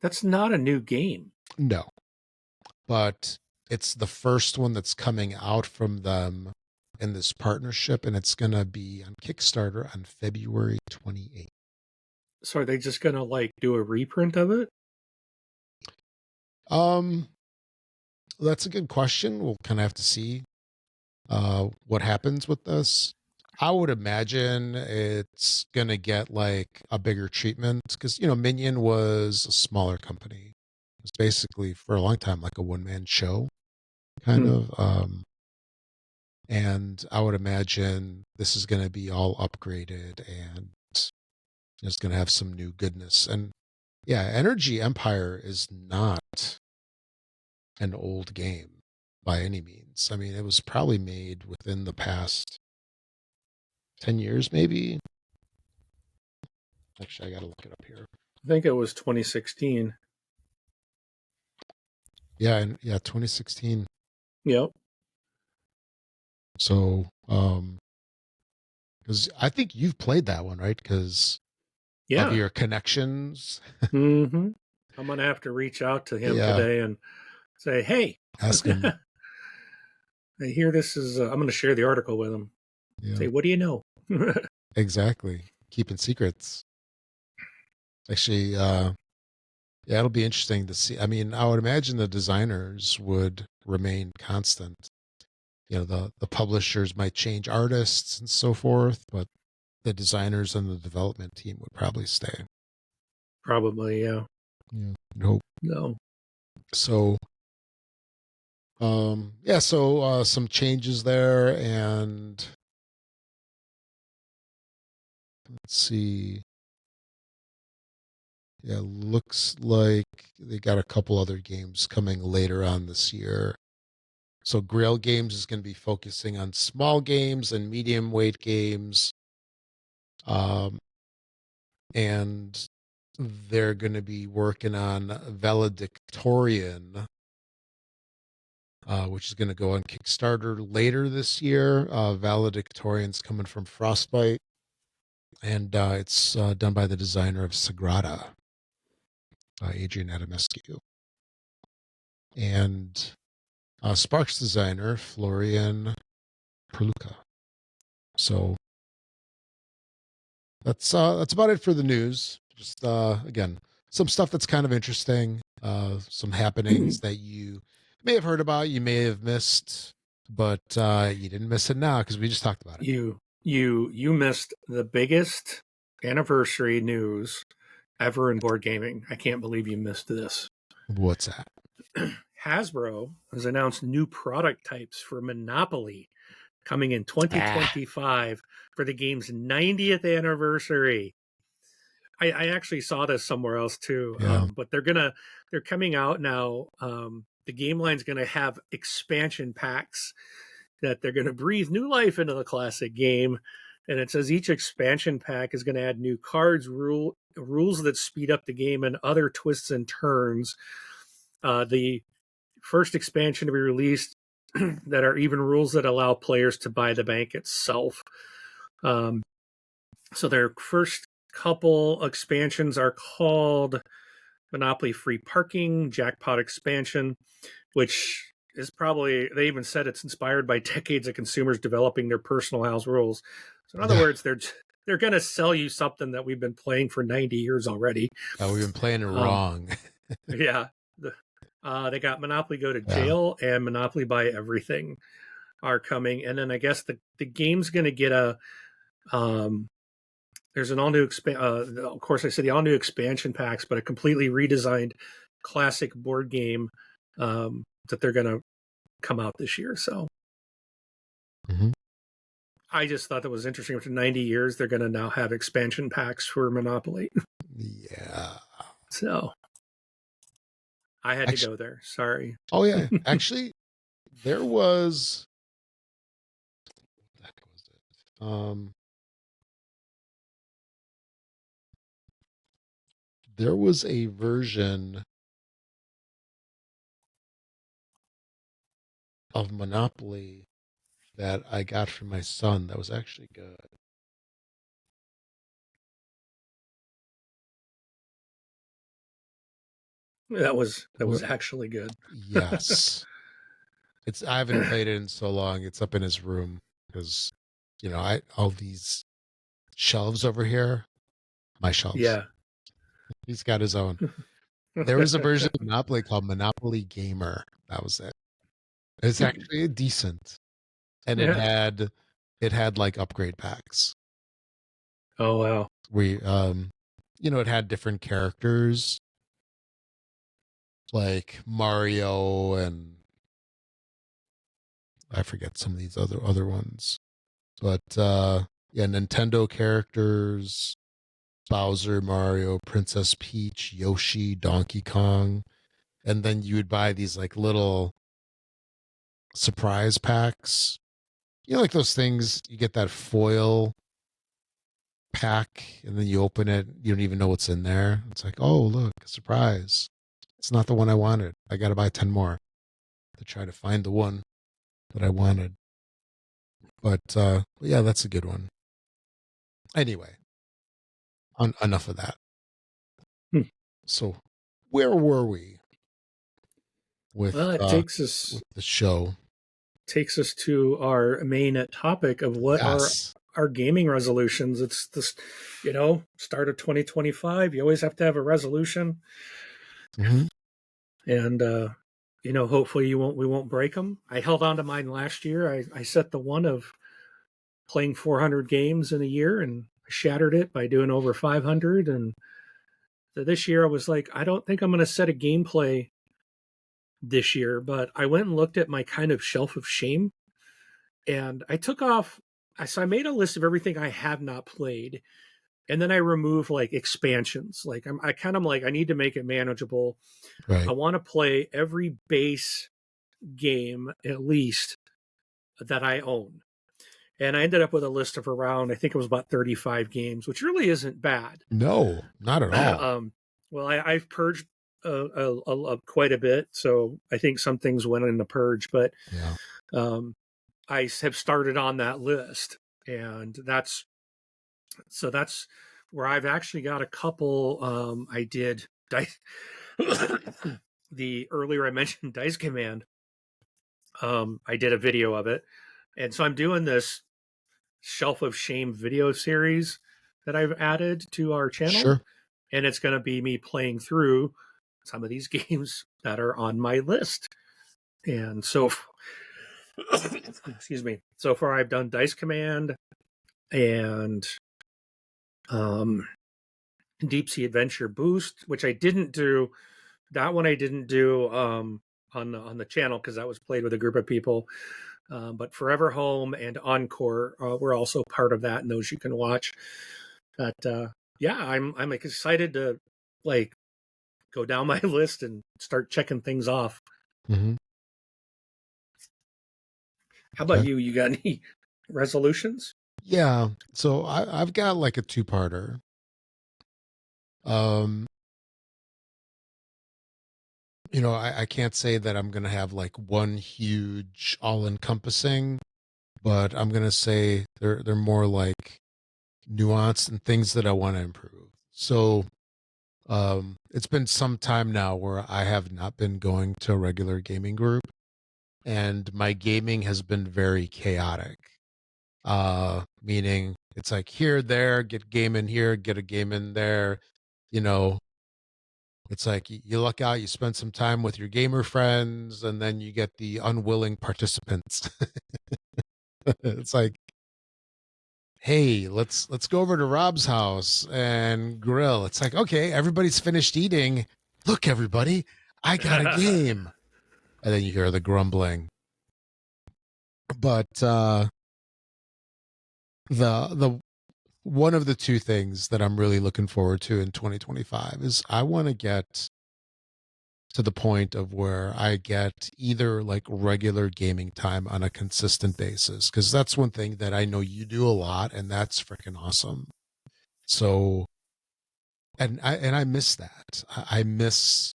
that's not a new game. No, but it's the first one that's coming out from them in this partnership, and it's going to be on Kickstarter on February 28th. So are they just going to like do a reprint of it? That's a good question. We'll kind of have to see what happens with this. I would imagine it's going to get like a bigger treatment because, Minion was a smaller company. It was basically for a long time like a one-man show kind of. And I would imagine this is going to be all upgraded and it's going to have some new goodness. And yeah, Energy Empire is not an old game by any means. I mean, it was probably made within the past 10 years, maybe. Actually, I got to look it up here. I think it was 2016. Yeah, 2016. Yep. So, because I think you've played that one, right? Because of your connections. Mm-hmm. I'm gonna have to reach out to him today and say, "Hey, ask him." I hear this is. I'm going to share the article with him. Yeah. Say, what do you know? Exactly, keeping secrets. Actually, it'll be interesting to see. I mean, I would imagine the designers would remain constant. The publishers might change artists and so forth, but the designers and the development team would probably stay. Probably, yeah. Yeah, nope. No. So, so some changes there, and let's see. Yeah, looks like they got a couple other games coming later on this year. So Grail Games is going to be focusing on small games and medium weight games. And they're going to be working on Valedictorian, which is going to go on Kickstarter later this year. Valedictorian's coming from Frostbite, and it's done by the designer of Sagrada, Adrian Adamescu. And Sparks designer Florian Perluca. So that's about it for the news. Just again, some stuff that's kind of interesting, some happenings that you may have heard about, you may have missed, but you didn't miss it now because we just talked about it. You missed the biggest anniversary news ever in board gaming. I can't believe you missed this. What's that? Hasbro has announced new product types for Monopoly coming in 2025 for the game's 90th anniversary. I actually saw this somewhere else too, but they're coming out now. The game line's going to have expansion packs that they're going to breathe new life into the classic game. And it says each expansion pack is going to add new cards, rules that speed up the game, and other twists and turns. The first expansion to be released that are even rules that allow players to buy the bank itself. So their first couple expansions are called Monopoly Free Parking, Jackpot Expansion, which is probably, they even said it's inspired by decades of consumers developing their personal house rules. So in other words, they're going to sell you something that we've been playing for 90 years already. We've been playing it wrong. Yeah. They got Monopoly Go to Jail and Monopoly Buy Everything are coming. And then I guess the game's going to get there's an all-new, of course I said the all-new expansion packs, but a completely redesigned classic board game that they're going to come out this year. So I just thought that was interesting. After 90 years, they're going to now have expansion packs for Monopoly. Yeah. So I had to Actually, go there. Sorry. oh yeah. Actually, there was what the heck was it? There was a version of Monopoly that I got from my son that was actually good. That was What? actually good. Yes. It's I haven't played it in so long. It's up in his room because I all these shelves over here, my shelves. Yeah. He's got his own. There was a version of Monopoly called Monopoly Gamer. That was it. It's actually decent. And it Yeah. had like upgrade packs. Oh wow. We it had different characters like Mario and I forget some of these other ones. But yeah, Nintendo characters, Bowser, Mario, Princess Peach, Yoshi, Donkey Kong, and then you would buy these like little surprise packs. Like those things you get that foil pack and then you open it, you don't even know what's in there. It's like, "Oh, look, a surprise. It's not the one I wanted. I got to buy 10 more to try to find the one that I wanted." But yeah, that's a good one. Anyway, enough of that. Hmm. So, where were we Well, with it with the show? takes us to our main topic of what are Yes. our gaming resolutions. It's this, start of 2025. You always have to have a resolution, Mm-hmm. and hopefully we won't break them. I held on to mine last year. I set the one of playing 400 games in a year, and I shattered it by doing over 500. And this year I was like, I don't think I'm going to set a gameplay this year, but I went and looked at my kind of shelf of shame, and I took off. So I made a list of everything I have not played, and then I removed like expansions. Like I kind of like I need to make it manageable. I Right. want to play every base game at least that I own. And I ended up with a list of around, I think it was about 35 games, which really isn't bad. No, not at all. Well, I've purged quite a bit, so I think some things went in the purge, but Yeah. um, I have started on that list, and that's where I've actually got a couple. I did dice, the earlier I mentioned Dice Command. I did a video of it, and so I'm doing this Shelf of Shame video series that I've added to our channel, Sure. and it's going to be me playing through some of these games that are on my list. And so, excuse me. So far, I've done Dice Command and Deep Sea Adventure Boost, which I didn't do. That one I didn't do on the channel because that was played with a group of people. But Forever Home and Encore were also part of that, and those you can watch. But yeah, I'm excited to like go down my list and start checking things off. Mm-hmm. How about Okay. you? You got any resolutions? Yeah. So I've got like a two-parter. Um, I can't say that I'm gonna have like one huge all-encompassing, but I'm gonna say they're more like nuanced and things that I want to improve. So it's been some time now where I have not been going to a regular gaming group, and my gaming has been very chaotic. Meaning it's like here, there, get a game in here, get a game in there. You know, it's like you luck out, you spend some time with your gamer friends, and then you get the unwilling participants. It's like, hey, let's go over to Rob's house and grill. It's like, okay, everybody's finished eating. Look, everybody, I got a game. And then you hear the grumbling. But the one of the two things that I'm really looking forward to in 2025 is I want to get to the point of where I get either like regular gaming time on a consistent basis, because that's one thing that I know you do a lot, and that's freaking awesome. So, and I miss that. I miss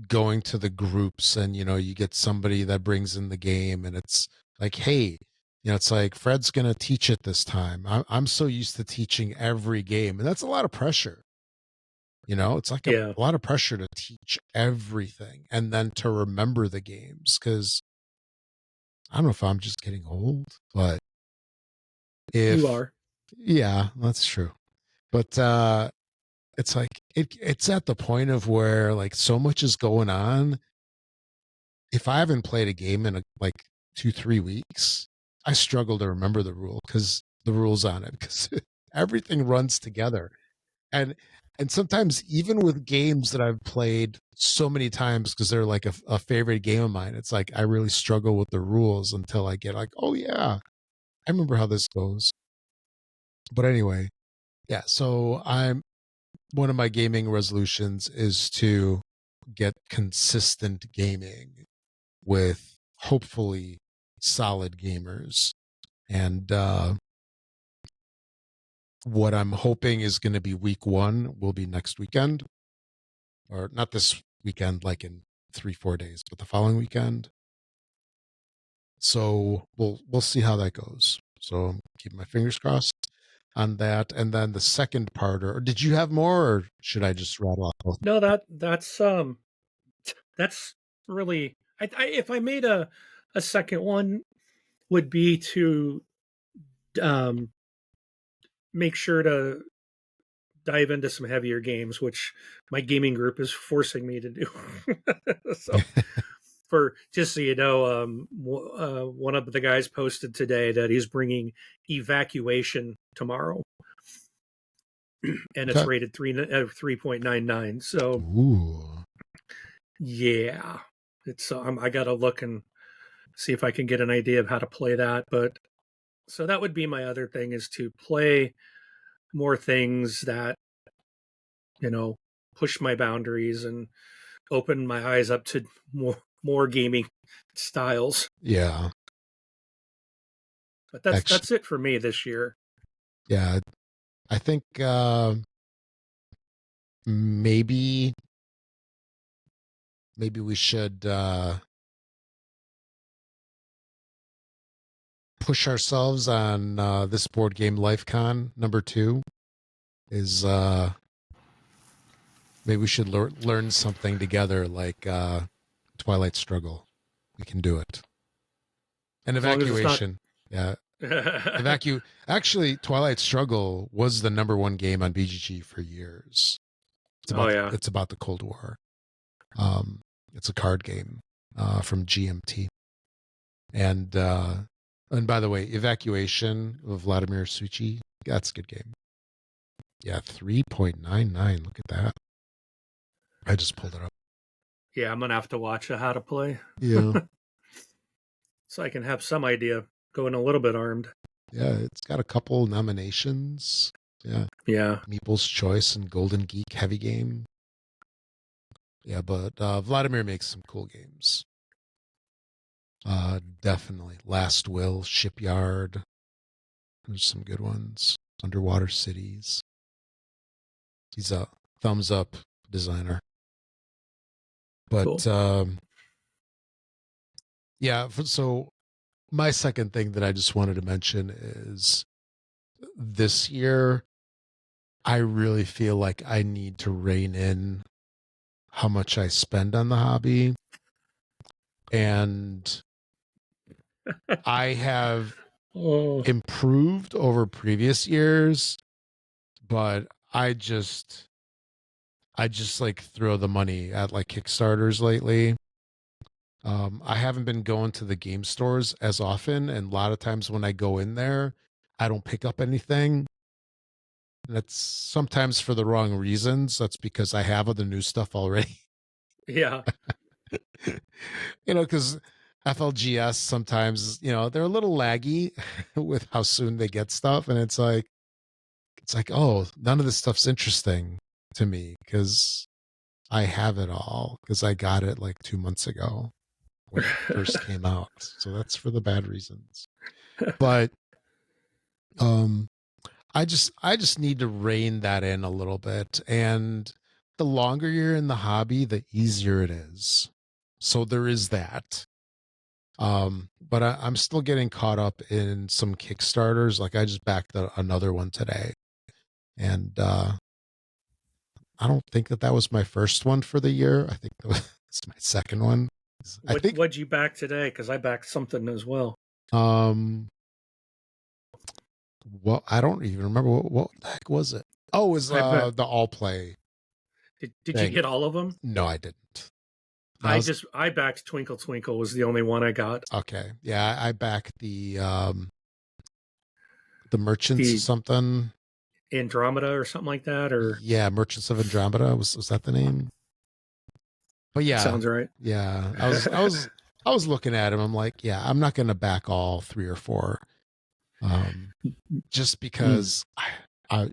going to the groups, and you get somebody that brings in the game, and it's like, hey, it's like Fred's gonna teach it this time. I'm so used to teaching every game, and that's a lot of pressure. It's like a Yeah. lot of pressure to teach everything and then to remember the games, because I don't know if I'm just getting old, but You if are. yeah, that's true. But it's like it's at the point of where like so much is going on. If I haven't played a game in like 2-3 weeks, I struggle to remember the rules on it, because everything runs together. and and sometimes even with games that I've played so many times because they're like a favorite game of mine, it's like I really struggle with the rules until I get like, oh yeah, I remember how this goes. But anyway, yeah, so I'm one of my gaming resolutions is to get consistent gaming with hopefully solid gamers. And what I'm hoping is going to be week 1 will be next weekend, or not this weekend, like in 3-4 days, but the following weekend. So we'll see how that goes. So I'm keeping my fingers crossed on that. And then the second part, or did you have more, or should I just rattle off both? No, that's really. If I made a second one, would be to um, make sure to dive into some heavier games, which my gaming group is forcing me to do. So, for just so you know, one of the guys posted today that he's bringing Evacuation tomorrow, and it's Okay. rated 3.99. So Ooh. yeah, it's I got to look and see if I can get an idea of how to play that. But so that would be my other thing, is to play more things that you know push my boundaries and open my eyes up to more gaming styles. Yeah. But Actually, that's it for me this year. yeah. I think maybe we should push ourselves on this board game LifeCon number 2 is maybe we should learn something together, like Twilight Struggle. We can do it. And As long as it's not. Evacuation. Yeah. Actually, Twilight Struggle was the number 1 game on BGG for years. Oh yeah. It's about the Cold War. It's a card game from GMT. And by the way, Evacuation of Vladimir Suchi, that's a good game. Yeah, 3.99. Look at that. I just pulled it up. Yeah, I'm gonna have to watch how to play. Yeah. So I can have some idea, going a little bit armed. Yeah, it's got a couple nominations. Yeah. Yeah. Meeple's Choice and Golden Geek Heavy Game. Yeah, but Vladimir makes some cool games. Definitely. Last Will, Shipyard. There's some good ones. Underwater Cities. He's a thumbs up designer. But Cool. yeah, so my second thing that I just wanted to mention is this year I really feel like I need to rein in how much I spend on the hobby. And I have Oh improved over previous years, but I just like throw the money at like Kickstarters lately. I haven't been going to the game stores as often, and a lot of times when I go in there, I don't pick up anything. And that's sometimes for the wrong reasons. That's because I have other new stuff already. yeah. Because FLGS sometimes, they're a little laggy with how soon they get stuff, and it's like, oh, none of this stuff's interesting to me because I have it all because I got it like 2 months ago when it first came out. So that's for the bad reasons. But um I just need to rein that in a little bit. And the longer you're in the hobby, the easier it is. So there is that. But I'm still getting caught up in some Kickstarters. Like I just backed another one today. And I don't think that was my first one for the year. I think that was my second one. I think What'd you back today? Because I backed something as well. Well, I don't even remember what the heck was it. Oh, it was the all play. Did you get all of them? No, I didn't. I backed Twinkle Twinkle was the only one I got. Okay. Yeah, I backed the Merchants or something. Andromeda or something like that, or yeah, Merchants of Andromeda was that the name? But yeah, sounds right. Yeah, I was looking at him. I'm like, yeah, I'm not going to back all 3 or 4, just because I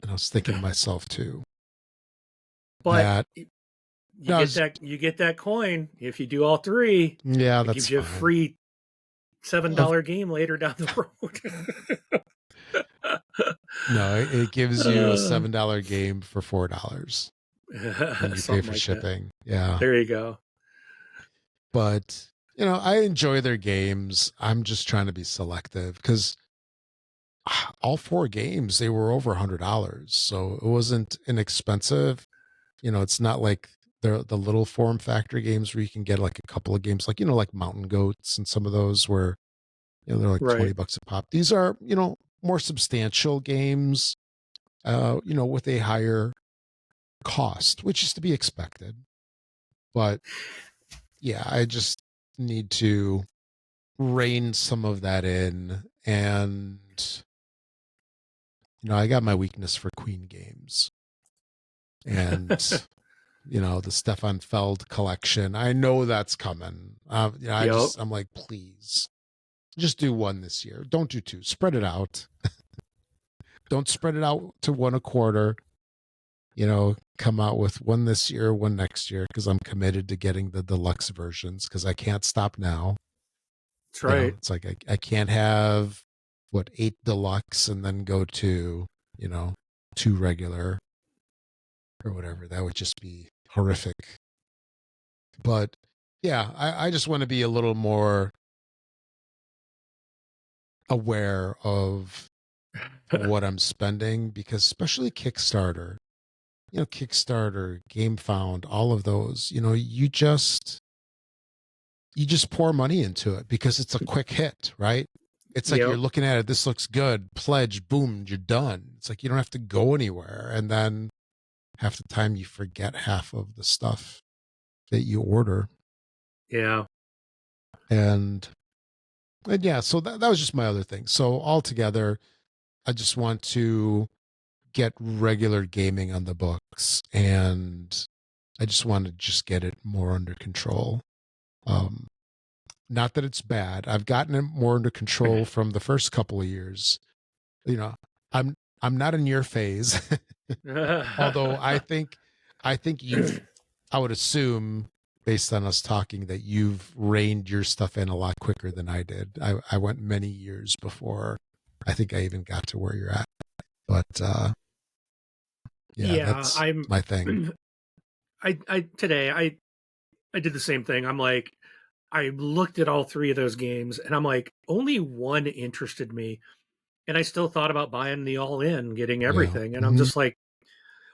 was thinking to myself too. But you get that coin if you do all 3. Yeah, it gives you a free $7 game later down the road. No, it gives you a $7 game for $4 when you pay for shipping. That. Yeah, there you go. But I enjoy their games. I'm just trying to be selective because all 4 games, they were over $100, so it wasn't inexpensive. It's not like the little form factor games where you can get like a couple of games, like like Mountain Goats and some of those where they're like $20 a pop. These are more substantial games, with a higher cost, which is to be expected. But yeah, I just need to rein some of that in. And I got my weakness for Queen games, and the Stefan Feld collection. I know that's coming. I'm like, please just do 1 this year. Don't do 2. Spread it out. Don't spread it out to 1 a quarter. Come out with 1 this year, 1 next year, because I'm committed to getting the deluxe versions because I can't stop now. That's right. It's like I can't have 8 deluxe and then go to 2 regular or whatever. That would just be horrific. But yeah, I just want to be a little more aware of what I'm spending, because especially Kickstarter, Kickstarter, GameFound, all of those, you just pour money into it because it's a quick hit, right? It's like you're looking at it, this looks good, pledge, boom, you're done. It's like you don't have to go anywhere. And then half the time you forget half of the stuff that you order. Yeah. And yeah, so that was just my other thing. So altogether, I just want to get regular gaming on the books, and I just want to just get it more under control. Not that it's bad. I've gotten it more under control from the first couple of years. I'm not in your phase. Although I think I would assume, based on us talking, that you've reined your stuff in a lot quicker than I did. I went many years before I think I even got to where you're at. But that's my thing. Today I did the same thing. I'm like, I looked at all 3 of those games and I'm like, only 1 interested me. And I still thought about buying the all in, getting everything. And I'm just like,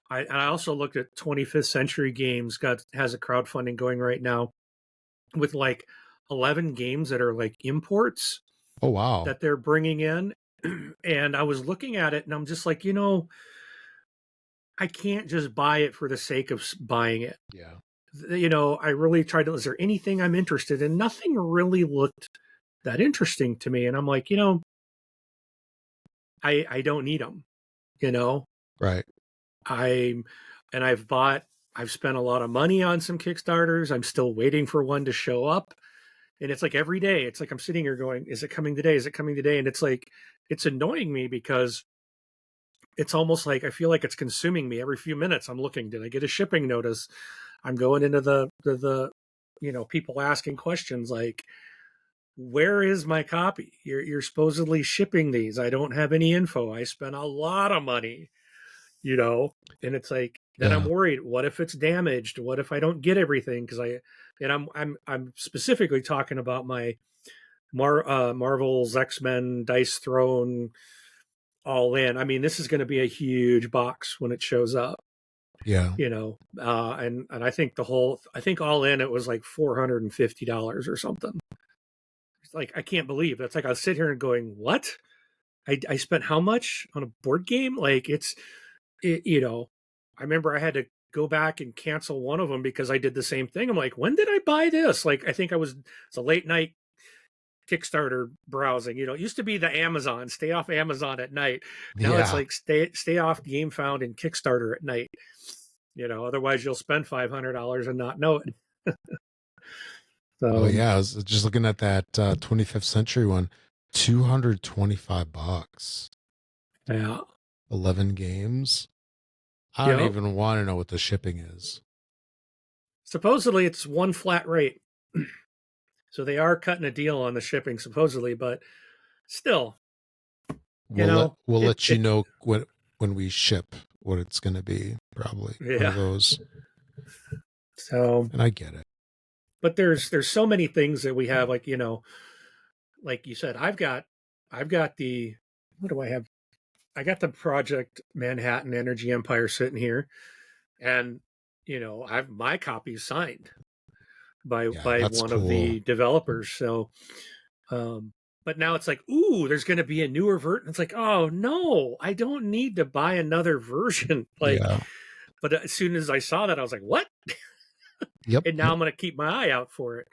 I also looked at 25th Century Games has a crowdfunding going right now with like 11 games that are like imports. Oh, wow. That they're bringing in. And I was looking at it and I'm just like, I can't just buy it for the sake of buying it. Yeah. I really tried to, is there anything I'm interested in? Nothing really looked that interesting to me. And I'm like, I don't need them, Right. I've bought I've spent a lot of money on some Kickstarters. I'm still waiting for one to show up. And it's like every day, it's like I'm sitting here going, is it coming today? Is it coming today? And it's like, it's annoying me because it's almost like I feel like it's consuming me every few minutes. I'm looking, did I get a shipping notice? I'm going into the people asking questions like, where is my copy? You're supposedly shipping these. I don't have any info. I spent a lot of money, and it's like, then I'm worried. What if it's damaged? What if I don't get everything? I'm specifically talking about my Marvel's X-Men Dice Throne All In. I mean, this is going to be a huge box when it shows up. Yeah. And I think All In, it was like $450 or something. It's like, I can't believe that's like, I'll sit here and going, what? I spent how much on a board game? Like I remember I had to go back and cancel one of them because I did the same thing. I'm like, when did I buy this? Like, I think it's a late night Kickstarter browsing. It used to be the Amazon, stay off Amazon at night. Now it's like stay off GameFound and Kickstarter at night. Otherwise you'll spend $500 and not know it. Oh yeah, I was just looking at that 25th Century one, $225. Yeah. 11 games. I don't even want to know what the shipping is. Supposedly it's one flat rate. So they are cutting a deal on the shipping supposedly, but still, we'll let you know when we ship what it's going to be, probably. Yeah. One of those. So, and I get it. But there's so many things that we have, like, like you said, I've got the, what do I have? I got the Project Manhattan Energy Empire sitting here, and I've my copy signed by one of the developers. So, but now it's like, ooh, there's going to be a newer version. It's like, oh no, I don't need to buy another version. But as soon as I saw that, I was like, what? Yep. And now I'm going to keep my eye out for it.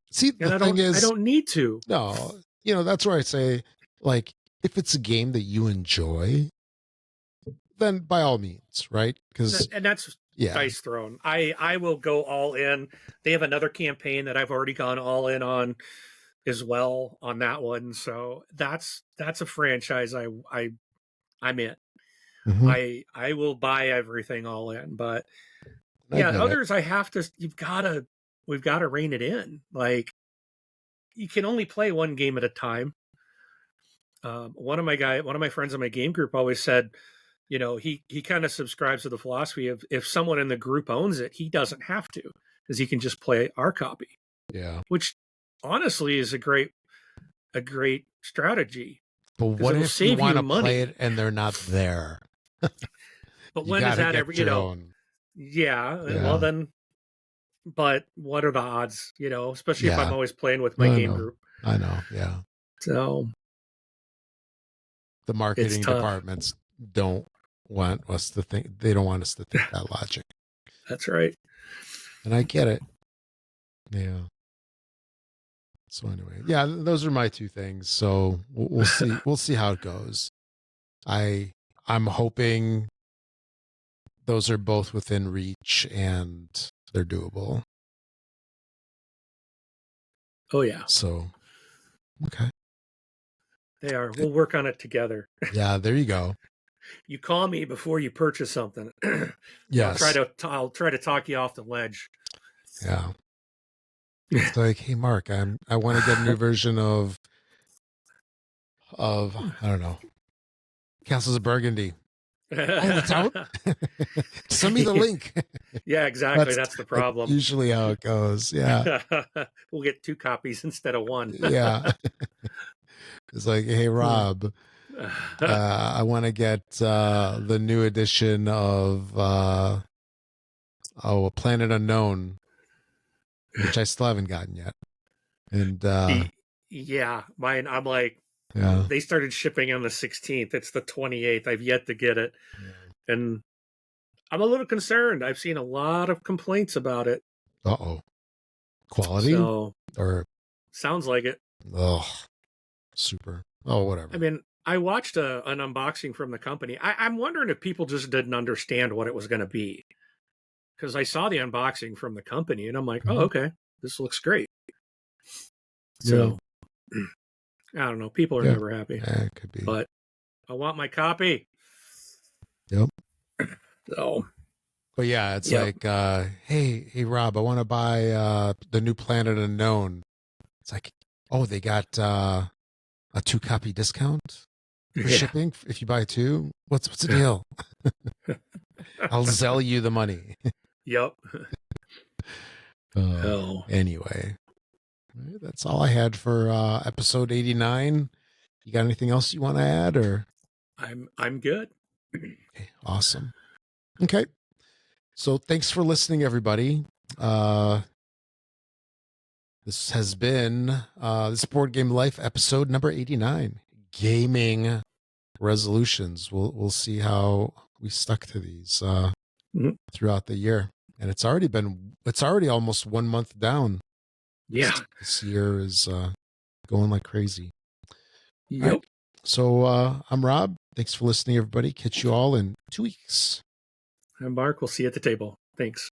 See, the thing is, I don't need to. No, that's where I say, like, if it's a game that you enjoy, then by all means, right? And that's Dice Throne. I will go all in. They have another campaign that I've already gone all in on as well on that one. So that's a franchise I'm in. Mm-hmm. I will buy everything all in, but others we've got to rein it in. Like, you can only play one game at a time. One of my friends in my game group always said, he kind of subscribes to the philosophy of, if someone in the group owns it, he doesn't have to, because he can just play our copy. Yeah. Which honestly is a great strategy. But what if you want to play it and they're not there? But when is that ever, Yeah. Well then, but what are the odds, especially if I'm always playing with my game group. I know. Yeah. So the marketing departments don't want us to think, they don't want us to think that logic. That's right. And I get it. Yeah. So anyway, yeah, those are my two things. So we'll see. We'll see how it goes. I'm hoping those are both within reach and they're doable. Oh yeah. So, okay. They are. We'll work on it together. Yeah, there you go. You call me before you purchase something. Yes. I'll try to talk you off the ledge. Yeah. It's like, hey Mark, I want to get a new version of I don't know, Castles of Burgundy. Oh, it's out. Send me the link. Yeah, exactly. That's the problem. Usually how it goes. Yeah. We'll get 2 copies instead of 1. Yeah. It's like, hey Rob, I want to get the new edition of Planet Unknown, which I still haven't gotten yet. And mine, I'm like, they started shipping on the 16th. It's the 28th. I've yet to get it. Yeah. And I'm a little concerned. I've seen a lot of complaints about it. Quality? Or sounds like it. Oh, super. Oh, whatever. I mean, I watched an unboxing from the company. I'm wondering if people just didn't understand what it was going to be. because I saw the unboxing from the company, and I'm like, oh, Mhm. okay, this looks great. Yeah. So I don't know. People are Yeah. never happy, Yeah, it could be. but I want my copy. Yep. So But yeah, it's yep, like, hey, Rob, I want to buy the new Planet Unknown. It's like, oh, they got a 2-copy discount for yeah, shipping if you buy 2. What's the deal? I'll sell you the money. yep. Uh, Oh, anyway, that's all I had for episode 89. You got anything else you want to add, or? I'm good. Okay, awesome. Okay. So thanks for listening, everybody. This has been this Board Game Life episode number 89. Gaming resolutions. We'll see how we stuck to these Mhm. throughout the year. And it's already almost 1 month down. Yeah. This year is going like crazy. All Yep. right. So I'm Rob. Thanks for listening, everybody. Catch you all in 2 weeks. And Mark, we'll see you at the table. Thanks.